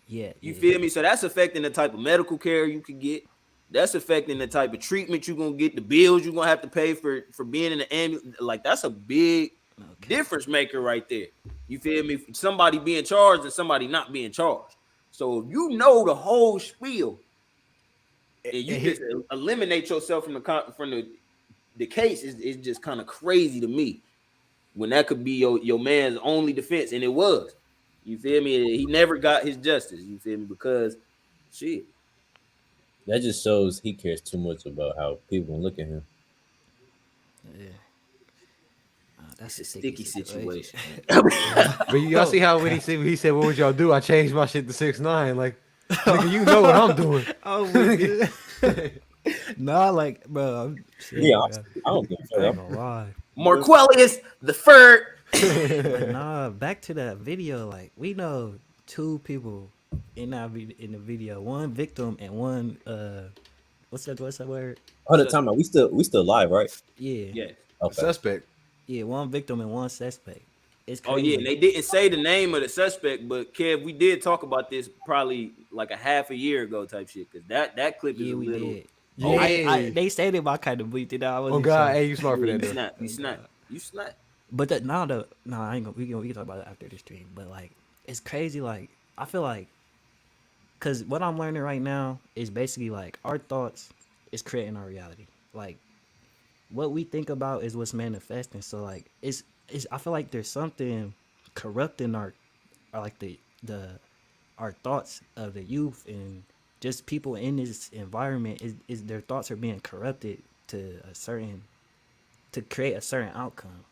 [SPEAKER 1] Yeah.
[SPEAKER 4] You feel me? So that's affecting the type of medical care you could get. That's affecting the type of treatment you're gonna get, the bills you're gonna have to pay for being in the ambulance. Like, that's a big difference maker right there. You feel me? Somebody being charged and somebody not being charged. So if you know the whole spiel and you just eliminate yourself from the case, is just kind of crazy to me. When that could be your man's only defense, and it was. You feel me? He never got his justice. You feel me? Because shit.
[SPEAKER 11] That just shows he cares too much about how people look at him.
[SPEAKER 1] Yeah. That's
[SPEAKER 4] a sticky situation.
[SPEAKER 5] But y'all see how when he said, "What would y'all do?" I changed my shit to 6ix9ine. Like, nigga, you know what I'm doing.
[SPEAKER 1] Oh my God. Nah, like, bro.
[SPEAKER 11] I don't think so.
[SPEAKER 1] Lie.
[SPEAKER 4] Marquelius the third.
[SPEAKER 1] Nah, back to that video. Like, we know two people in the video. One victim and one what's that word?
[SPEAKER 11] Oh, the time out. We still live, right?
[SPEAKER 1] Yeah.
[SPEAKER 11] Okay.
[SPEAKER 5] Suspect.
[SPEAKER 1] Yeah, one victim and one suspect. It's crazy.
[SPEAKER 4] Oh yeah, and they didn't say the name of the suspect, but Kev, we did talk about this probably like a half a year ago type shit, because that clip is a little.
[SPEAKER 1] Did. Yeah, they said it. I kind of bleeped it out.
[SPEAKER 5] Oh God, hey, you smart for that.
[SPEAKER 4] You snap.
[SPEAKER 1] But I ain't gonna. We can talk about it after the stream. But like, it's crazy. Like, I feel like, cause what I'm learning right now is basically like our thoughts is creating our reality. Like, what we think about is what's manifesting. So like, it's I feel like there's something corrupting our thoughts of the youth and just people in this environment. Is their thoughts are being corrupted to create a certain outcome.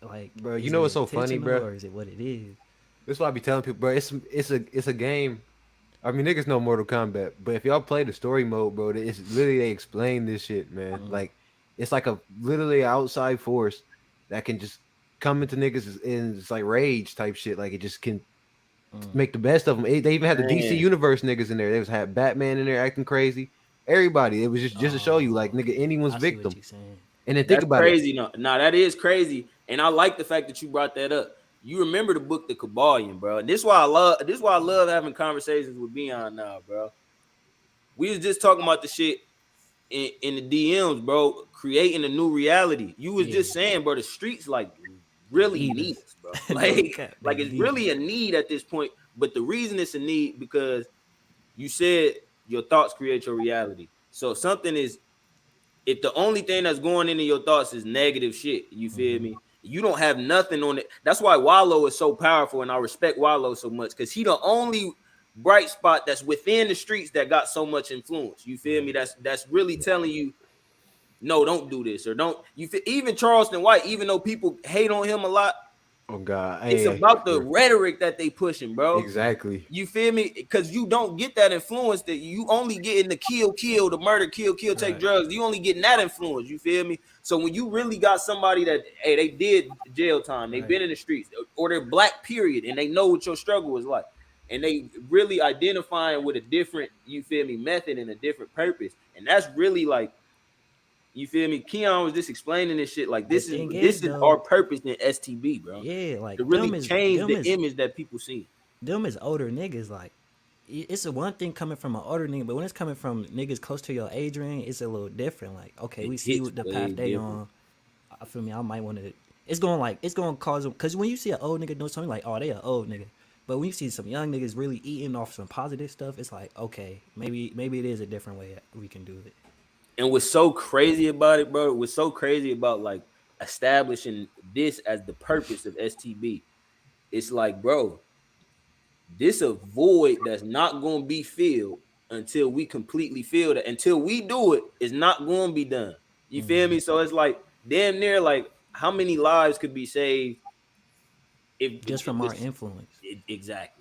[SPEAKER 1] Like,
[SPEAKER 5] bro, you know what's so funny, bro?
[SPEAKER 1] Or is it what it is?
[SPEAKER 5] That's why I be telling people, bro. It's a game. I mean, niggas know Mortal Kombat, but if y'all play the story mode, bro, it's literally they explain this shit, man. Mm-hmm. Like, it's like a literally outside force that can just come into niggas and it's like rage type shit. Like, it just can make the best of them. They even had the DC Universe niggas in there. They had Batman in there acting crazy. Everybody. It was just to show you, like, nigga, anyone's victim. And then think about
[SPEAKER 4] crazy. No, that is crazy. And I like the fact that you brought that up. You remember the book The Kabbalion, bro. This is why I love having conversations with Beyond now, bro. We was just talking about the shit in the DMs, bro, creating a new reality. You was just saying, bro, the streets like really need us, bro. Like it's really a need at this point. But the reason it's a need because you said your thoughts create your reality. So if the only thing that's going into your thoughts is negative shit, you feel me? You don't have nothing on it. That's why Wallow is so powerful, and I respect Wallow so much because he the only bright spot that's within the streets that got so much influence. You feel me? That's really telling you, no, don't do this or don't. You feel, even Charleston White, even though people hate on him a lot,
[SPEAKER 5] Oh God,
[SPEAKER 4] it's about the rhetoric that they pushing, bro.
[SPEAKER 5] Exactly.
[SPEAKER 4] You feel me? Because you don't get that influence that you only get in the kill, the murder, kill, take drugs. You only getting that influence. You feel me? So when you really got somebody that, hey, they did jail time, they've been in the streets, or they're black, period, and they know what your struggle is like, and they really identifying with a different, you feel me, method and a different purpose, and that's really like, you feel me? Keon was just explaining this shit like this is our purpose in STB, bro.
[SPEAKER 1] Yeah, like
[SPEAKER 4] to really change the image that people see.
[SPEAKER 1] Them is older niggas. Like it's a one thing coming from an older nigga, but when it's coming from niggas close to your age range, it's a little different. Like, okay, we see what the path they on. I feel me. I might want to. It's gonna cause them, because when you see an old nigga doing something, like, oh, they an old nigga. But when you see some young niggas really eating off some positive stuff, it's like, okay, maybe it is a different way that we can do it.
[SPEAKER 4] And what's so crazy about it, bro, what's so crazy about like establishing this as the purpose of STB, it's like, bro, this a void that's not going to be filled until we completely fill it. Until we do it, it's not going to be done. You feel me? So it's like damn near like how many lives could be saved if
[SPEAKER 1] just from our influence.
[SPEAKER 4] Exactly.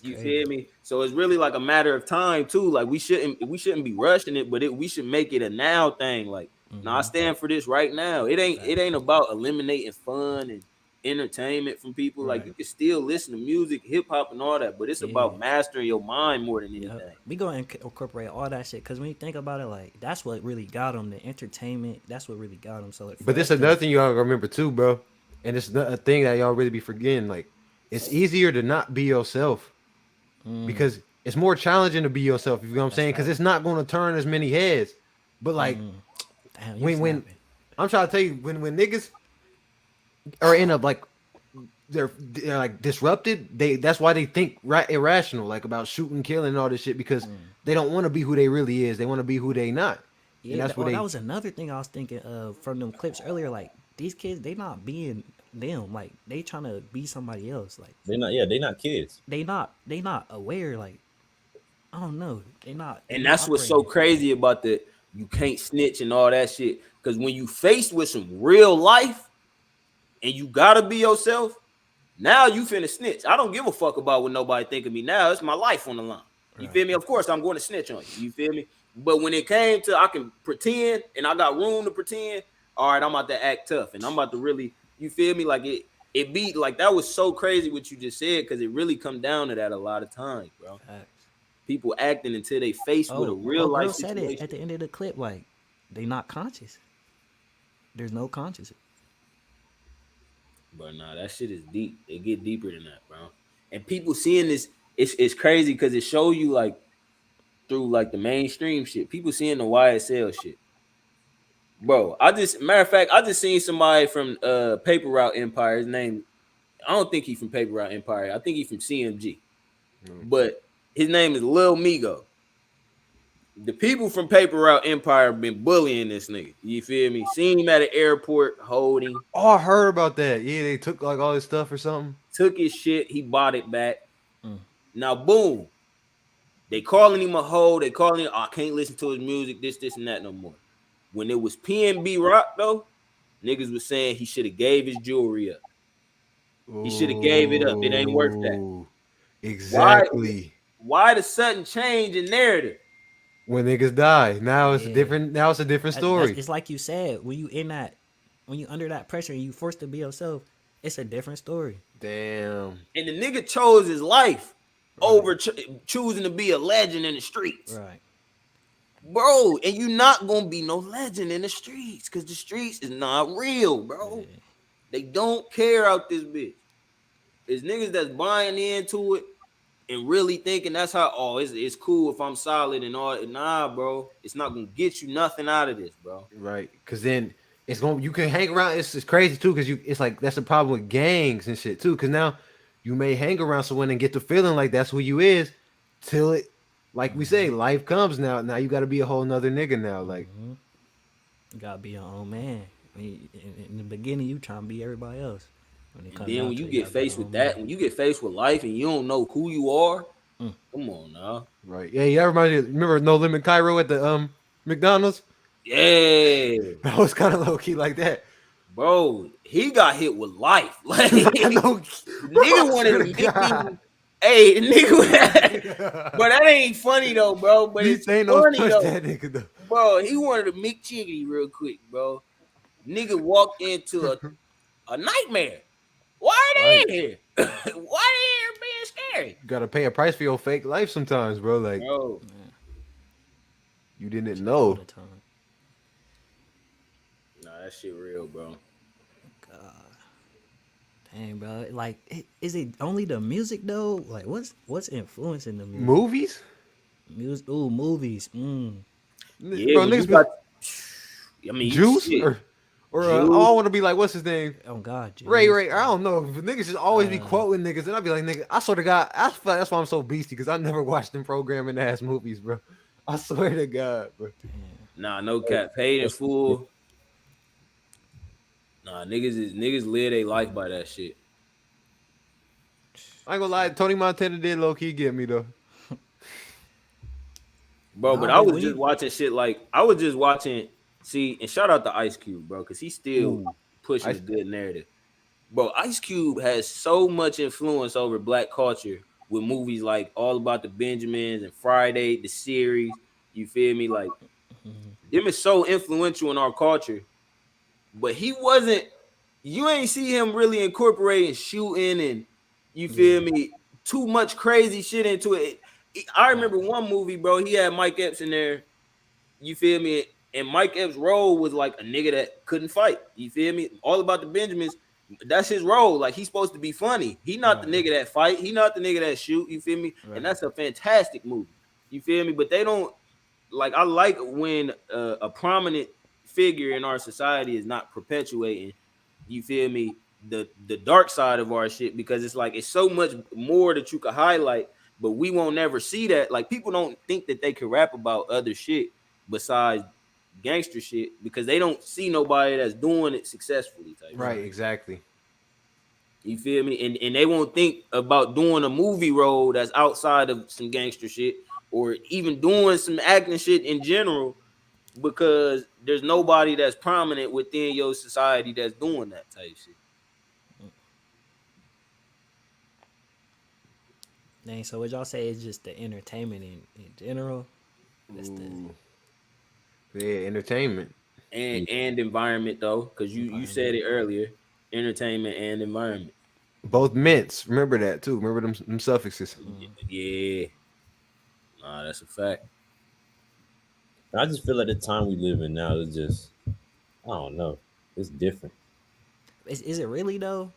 [SPEAKER 4] You feel me? So it's really like a matter of time too. Like we shouldn't be rushing it, but we should make it a now thing. Like, no, I stand for this right now. It ain't about eliminating fun and entertainment from people. Like, you can still listen to music, hip hop, and all that, but it's about mastering your mind more than anything.
[SPEAKER 1] We gonna incorporate all that shit, because when you think about it, like, that's what really got them. The entertainment, that's what really got them. So, like,
[SPEAKER 5] but this is another thing y'all remember too, bro. And it's a thing that y'all really be forgetting. Like, it's easier to not be yourself. Because it's more challenging to be yourself, you know what I'm saying? Because it's not going to turn as many heads. But like, when I'm trying to tell you, when niggas are in a like they're like disrupted, that's why they think irrational, like about shooting, killing, and all this shit, because they don't want to be who they really is. They want to be who they not.
[SPEAKER 1] Yeah,
[SPEAKER 5] and that's what
[SPEAKER 1] that was another thing I was thinking of from them clips earlier. Like, these kids, they not being them. Like, they trying to be somebody else. Like,
[SPEAKER 11] they not kids.
[SPEAKER 1] They not aware. Like, I don't know. They not.
[SPEAKER 4] And that's what's so crazy about the you can't snitch and all that shit. Because when you faced with some real life and you gotta be yourself, now you finna snitch. I don't give a fuck about what nobody think of me now. It's my life on the line. You feel me? Of course, I'm going to snitch on you. You feel me? But when it came to I can pretend and I got room to pretend, all right, I'm about to act tough and I'm about to really, you feel me? Like it be like, that was so crazy what you just said, because it really come down to that a lot of times, bro. People acting until they face with a real life
[SPEAKER 1] situation. Said it at the end of the clip, like, they not conscious. There's no conscious.
[SPEAKER 4] But nah, that shit is deep. It get deeper than that, bro. And people seeing this, it's crazy because it show you like through like the mainstream shit. People seeing the YSL shit. Bro, matter of fact, I just seen somebody from Paper Route Empire. His name, I don't think he's from Paper Route Empire. I think he's from CMG. But his name is Lil Migo. The people from Paper Route Empire have been bullying this nigga. You feel me? Seen him at an airport holding.
[SPEAKER 5] Oh, I heard about that. Yeah, they took like all his stuff or something.
[SPEAKER 4] Took his shit. He bought it back. Now, boom. They calling him a hoe. They calling him, I can't listen to his music, this, and that no more. When it was PNB Rock, though, niggas was saying he should have gave his jewelry up. He should have gave it up. It ain't worth that.
[SPEAKER 5] Exactly.
[SPEAKER 4] Why the sudden change in narrative?
[SPEAKER 5] When niggas die, now it's a different story.
[SPEAKER 1] It's like you said, when you under that pressure and you forced to be yourself, it's a different story.
[SPEAKER 5] Damn.
[SPEAKER 4] And the nigga chose his life over choosing to be a legend in the streets.
[SPEAKER 1] Right.
[SPEAKER 4] Bro, and you not gonna be no legend in the streets, because the streets is not real, bro. Yeah. They don't care out this bitch. There's niggas that's buying into it and really thinking that's how, it's cool if I'm solid and all. Nah, bro. It's not gonna get you nothing out of this, bro.
[SPEAKER 5] Right. Because then you can hang around. It's crazy too, because it's like that's the problem with gangs and shit too. Because now you may hang around someone and get the feeling like that's who you is till it, like we say, life comes now. Now you got to be a whole nother nigga now. Like,
[SPEAKER 1] you gotta be your own man. In the beginning, you trying to be everybody else. When it
[SPEAKER 4] And
[SPEAKER 1] comes
[SPEAKER 4] then
[SPEAKER 1] down
[SPEAKER 4] when
[SPEAKER 1] to
[SPEAKER 4] you
[SPEAKER 1] it,
[SPEAKER 4] get
[SPEAKER 1] gotta
[SPEAKER 4] faced
[SPEAKER 1] be
[SPEAKER 4] with
[SPEAKER 1] one
[SPEAKER 4] that, when you get faced with life and you don't know who you are, come on now.
[SPEAKER 5] Right. Yeah, that reminds me. Remember No Limit Cairo at the McDonald's?
[SPEAKER 4] Yeah.
[SPEAKER 5] That was kind of low key like that.
[SPEAKER 4] Bro, he got hit with life. Like
[SPEAKER 5] No,
[SPEAKER 4] nigga wanted to make me. Hey, nigga, but that ain't funny though, bro. But
[SPEAKER 5] These
[SPEAKER 4] it's
[SPEAKER 5] Thanos
[SPEAKER 4] funny
[SPEAKER 5] punched
[SPEAKER 4] though,
[SPEAKER 5] that nigga though.
[SPEAKER 4] bro. He wanted to meet Chiggity real quick, bro. Nigga walked into a nightmare. Why are they in here? Why are they here being scary?
[SPEAKER 5] You gotta pay a price for your fake life sometimes, bro. Like
[SPEAKER 4] Bro,
[SPEAKER 5] you didn't know.
[SPEAKER 4] nah, that shit real, bro.
[SPEAKER 1] Dang, bro. Like, is it only the music though? Like, what's influencing the music?
[SPEAKER 5] Movies?
[SPEAKER 1] Music. Ooh, movies.
[SPEAKER 4] Yeah,
[SPEAKER 5] Bro,
[SPEAKER 4] when you
[SPEAKER 5] niggas
[SPEAKER 4] got, I mean,
[SPEAKER 5] Juice
[SPEAKER 4] shit.
[SPEAKER 5] or
[SPEAKER 4] Juice.
[SPEAKER 5] I want to be like, what's his name?
[SPEAKER 1] Oh God, Juice.
[SPEAKER 5] Ray. I don't know. Niggas just always be quoting niggas, and I be like, nigga, I swear to God, I feel like that's why I'm so beastie because I never watched them programming ass movies, bro. I swear to God, bro.
[SPEAKER 4] Nah, no cap. Paid in full. Nah, niggas live their life by that shit.
[SPEAKER 5] I ain't gonna lie, Tony Montana did low key get me though.
[SPEAKER 4] Bro, but I was just watching shit like I was just watching. See, and shout out to Ice Cube, bro, because he's still pushing a good narrative. Bro, Ice Cube has so much influence over black culture with movies like All About the Benjamins and Friday, the series. You feel me? Like, them is so influential in our culture. But he wasn't. You ain't see him really incorporating shooting and you feel me, too much crazy shit into it. I remember one movie, bro. He had Mike Epps in there. You feel me? And Mike Epps' role was like a nigga that couldn't fight. You feel me? All About the Benjamins. That's his role. Like, he's supposed to be funny. He not the nigga that fight. He not the nigga that shoot. You feel me? And that's a fantastic movie. You feel me? But they don't like. I like when a prominent figure in our society is not perpetuating. You feel me? The dark side of our shit, because it's like it's so much more that you could highlight, but we won't never see that. Like, people don't think that they can rap about other shit besides gangster shit because they don't see nobody that's doing it successfully.
[SPEAKER 5] Right, exactly.
[SPEAKER 4] You feel me? And they won't think about doing a movie role that's outside of some gangster shit or even doing some acting shit in general because there's nobody that's prominent within your society that's doing that type shit.
[SPEAKER 1] Dang, so what y'all say is just the entertainment in general? That's
[SPEAKER 5] Yeah, entertainment.
[SPEAKER 4] And environment though, because you said it earlier, entertainment and environment.
[SPEAKER 5] Both mints. Remember that too. Remember them suffixes.
[SPEAKER 4] Yeah. Nah, that's a fact.
[SPEAKER 11] I just feel like the time we live in now is just, I don't know, it's different.
[SPEAKER 1] Is it really though?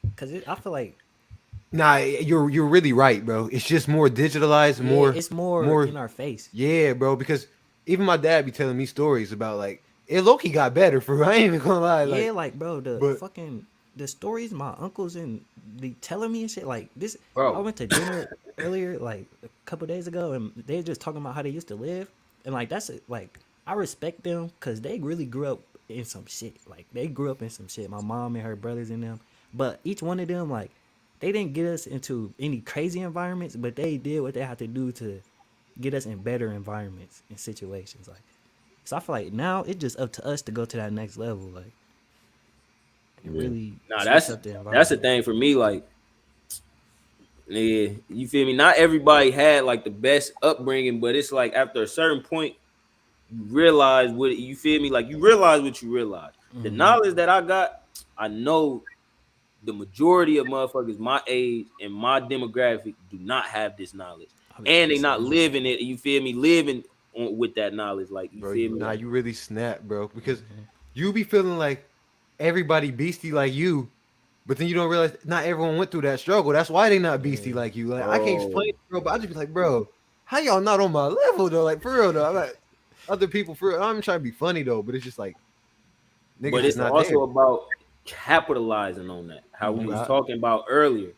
[SPEAKER 1] Because I feel like
[SPEAKER 5] Nah, you're really right, bro. It's just more digitalized,
[SPEAKER 1] yeah, it's more in our face.
[SPEAKER 5] Yeah, bro. Because even my dad be telling me stories about like it low-key got better for real. I ain't even gonna lie.
[SPEAKER 1] Yeah, like bro, the stories my uncles and they telling me and shit like this.
[SPEAKER 4] Bro.
[SPEAKER 1] I went to dinner earlier, like a couple days ago, and they were just talking about how they used to live, and like that's like I respect them because they really grew up in some shit. Like they grew up in some shit. My mom and her brothers and them, but each one of them like they didn't get us into any crazy environments, but they did what they had to do to get us in better environments and situations. Like, so I feel like now it's just up to us to go to that next level. Like, and really.
[SPEAKER 4] Nah,
[SPEAKER 1] switch up the
[SPEAKER 4] that's the
[SPEAKER 1] environment.
[SPEAKER 4] thing for me. Like, yeah, you feel me? Not everybody had like the best upbringing, but it's like after a certain point, you realize what you feel me. Like you realize what you realize. The knowledge that I got, I know the majority of motherfuckers my age and my demographic do not have this knowledge, and they not living it. You feel me? Living with that knowledge, like you
[SPEAKER 5] Bro,
[SPEAKER 4] feel me?
[SPEAKER 5] nah, you really snap, bro. Because you be feeling like everybody beastie like you, but then you don't realize not everyone went through that struggle. That's why they not beastie like you. Like I can't explain it, bro, but I just be like, bro, how y'all not on my level though? Like for real though. I'm like other people for real. I'm trying to be funny though, but it's just like niggas
[SPEAKER 4] But
[SPEAKER 5] is
[SPEAKER 4] it's
[SPEAKER 5] not
[SPEAKER 4] also
[SPEAKER 5] there.
[SPEAKER 4] about capitalizing on that. How we was
[SPEAKER 5] Right.
[SPEAKER 4] talking about earlier.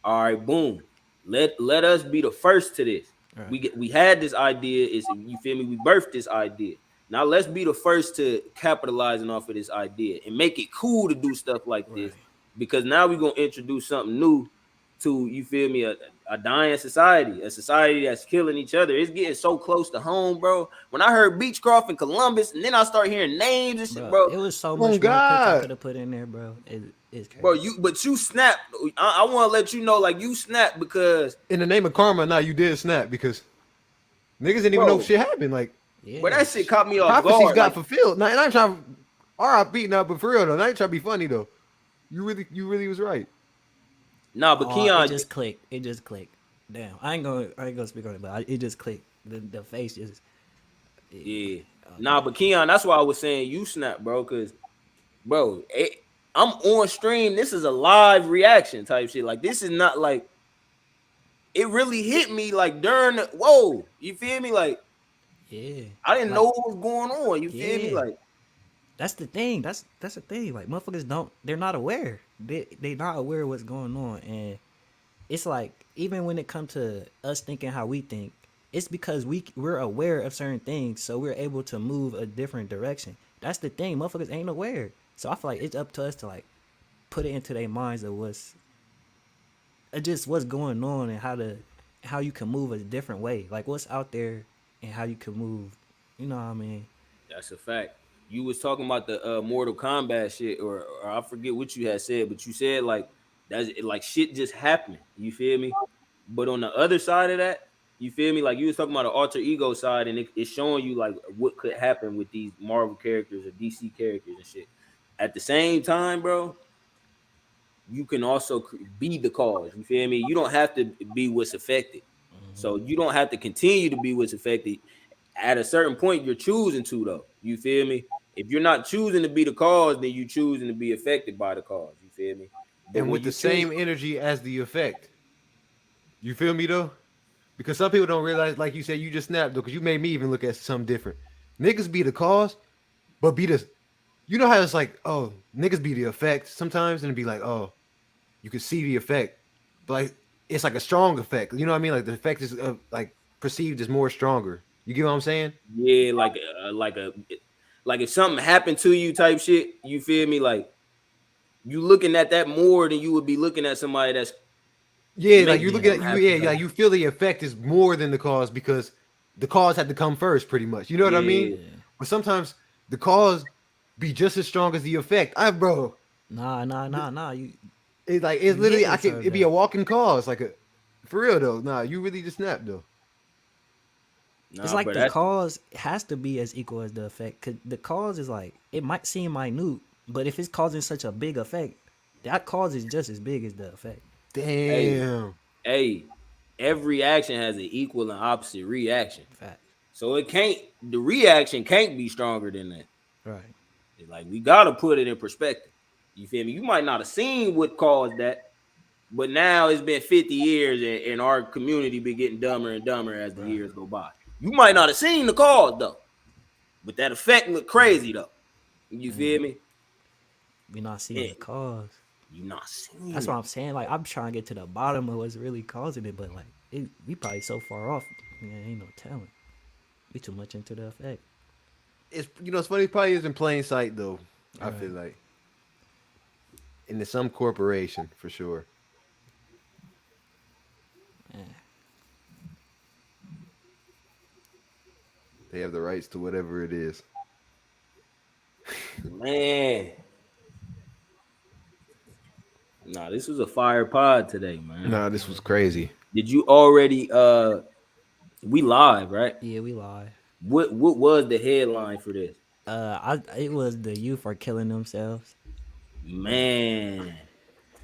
[SPEAKER 4] All right, boom. Let us be the first to this.
[SPEAKER 1] Right.
[SPEAKER 4] We had this idea. Is you feel me? We birthed this idea. Now let's be the first to capitalizing off of this idea and make it cool to do stuff like this, because now we're gonna introduce something new to, you feel me, a dying society, a society that's killing each other. It's getting so close to home, bro. When I heard Beechcroft and Columbus, and then I start hearing names and shit, bro.
[SPEAKER 1] It was so much more I could have put in there, bro. It's crazy.
[SPEAKER 4] Bro, you snapped. I want to let you know, like, you snapped because
[SPEAKER 5] in the name of karma, now you did snap because niggas didn't even know shit happened. Like,
[SPEAKER 4] but that shit caught me off
[SPEAKER 5] prophecies
[SPEAKER 4] guard.
[SPEAKER 5] got fulfilled. Now, and I'm trying to RIP now, but for real though, I ain't trying to be funny though. You really was right.
[SPEAKER 4] Nah, but Keon,
[SPEAKER 1] it just clicked. It just clicked. Damn, I ain't gonna speak on it, but it just clicked. The face just.
[SPEAKER 4] Yeah. Nah, but Keon, that's why I was saying you snap, bro. Cause, bro, I'm on stream. This is a live reaction type shit. Like, this is not like. It really hit me like during the, whoa. You feel me? Like,
[SPEAKER 1] yeah.
[SPEAKER 4] I didn't know what was going on. You feel me? Like.
[SPEAKER 1] That's the thing. That's the thing. Like, motherfuckers they're not aware. They not aware of what's going on. And it's like, even when it comes to us thinking how we think, it's because we're aware of certain things, so we're able to move a different direction. That's the thing. Motherfuckers ain't aware. So I feel like it's up to us to like put it into their minds of what's going on and how you can move a different way. Like, what's out there and how you can move. You know what I mean?
[SPEAKER 4] That's a fact. You was talking about the Mortal Kombat shit, or I forget what you had said, but you said like that's like shit just happened. You feel me? But on the other side of that, you feel me? Like, you was talking about the alter ego side, and it's showing you like what could happen with these Marvel characters or DC characters and shit. At the same time, bro, you can also be the cause. You feel me? You don't have to be what's affected. So you don't have to continue to be what's affected. At a certain point, you're choosing to, though. You feel me? If you're not choosing to be the cause, then you choosing to be affected by the cause. You feel me? But
[SPEAKER 5] And with the same energy as the effect. You feel me though? Because some people don't realize, like you said, you just snapped though, because you made me even look at something different. Niggas be the cause, but be the, you know how it's like, oh, niggas be the effect sometimes, and it'd be like, oh, you can see the effect, but like it's like a strong effect. You know what I mean? Like the effect is like perceived as more stronger. You get what I'm saying?
[SPEAKER 4] Yeah, like if something happened to you type shit, you feel me? Like, you looking at that more than you would be looking at somebody that's
[SPEAKER 5] like you look at like you feel the effect is more than the cause because the cause had to come first, pretty much. You know what I mean? But sometimes the cause be just as strong as the effect. Bro.
[SPEAKER 1] Nah. You.
[SPEAKER 5] It's like it's literally it'd be a walking cause, like a for real though. Nah, you really just snapped though.
[SPEAKER 1] It's like the cause has to be as equal as the effect. Cause the cause is like, it might seem minute, but if it's causing such a big effect, that cause is just as big as the effect.
[SPEAKER 5] Damn.
[SPEAKER 4] Hey, every action has an equal and opposite reaction.
[SPEAKER 1] Fact.
[SPEAKER 4] So the reaction can't be stronger than that.
[SPEAKER 1] Right.
[SPEAKER 4] Like, we gotta put it in perspective. You feel me? You might not have seen what caused that, but now it's been 50 years and our community been getting dumber and dumber as the years go by. You might not have seen the cause though, but that effect look crazy though. You feel me?
[SPEAKER 1] We not seeing the cause.
[SPEAKER 4] You not seeing.
[SPEAKER 1] That's what I'm saying. Like, I'm trying to get to the bottom of what's really causing it, but like, we probably so far off. Man, ain't no telling. We too much into the effect.
[SPEAKER 5] It's it's funny. It probably is in plain sight though. I feel like into some corporation for sure. They have the rights to whatever it is.
[SPEAKER 4] Man. Nah, this was a fire pod today, man.
[SPEAKER 5] Nah, this was crazy.
[SPEAKER 4] Did you already we live, right?
[SPEAKER 1] Yeah, we live.
[SPEAKER 4] What was the headline for this?
[SPEAKER 1] It was the youth are killing themselves.
[SPEAKER 4] Man,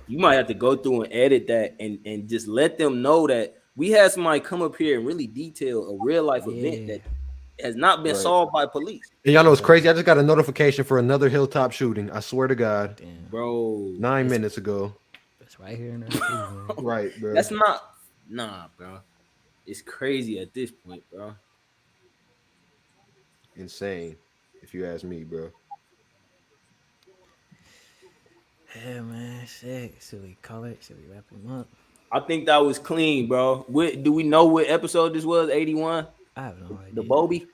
[SPEAKER 4] you might have to go through and edit that and just let them know that we had somebody come up here and really detail a real life event that has not been solved by police.
[SPEAKER 5] And y'all know it's crazy. I just got a notification for another Hilltop shooting. I swear to God.
[SPEAKER 1] Damn.
[SPEAKER 4] Bro.
[SPEAKER 5] 9 minutes ago.
[SPEAKER 1] That's right here in the
[SPEAKER 5] Right, bro.
[SPEAKER 4] That's not, bro. It's crazy at this point, bro.
[SPEAKER 5] Insane, if you ask me, bro.
[SPEAKER 1] Yeah, man. Shit. Should we call it? Should we wrap him up?
[SPEAKER 4] I think that was clean, bro. Do we know what episode this was? 81?
[SPEAKER 1] I have no idea.
[SPEAKER 4] The Bobby?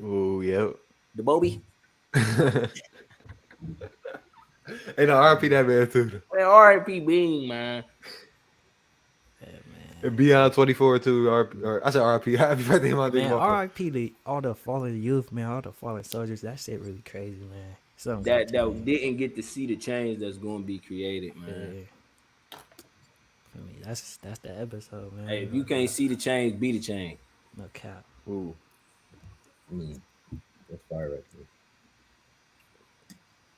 [SPEAKER 5] Oh, yep.
[SPEAKER 4] The Bobby.
[SPEAKER 5] Hey, no, RP that man too.
[SPEAKER 4] Hey, R.I.P. Bean, man.
[SPEAKER 5] And Beyond 24 too. I said RP. Happy birthday, my
[SPEAKER 1] Man,
[SPEAKER 5] dude.
[SPEAKER 1] R.I.P. to all the fallen youth, man, all the fallen soldiers. That shit really crazy, man. Something
[SPEAKER 4] That didn't get to see the change that's going to be created, man.
[SPEAKER 1] I mean, that's the episode, man.
[SPEAKER 4] Hey, if you can't see the change, be the change.
[SPEAKER 1] No cap.
[SPEAKER 4] Ooh.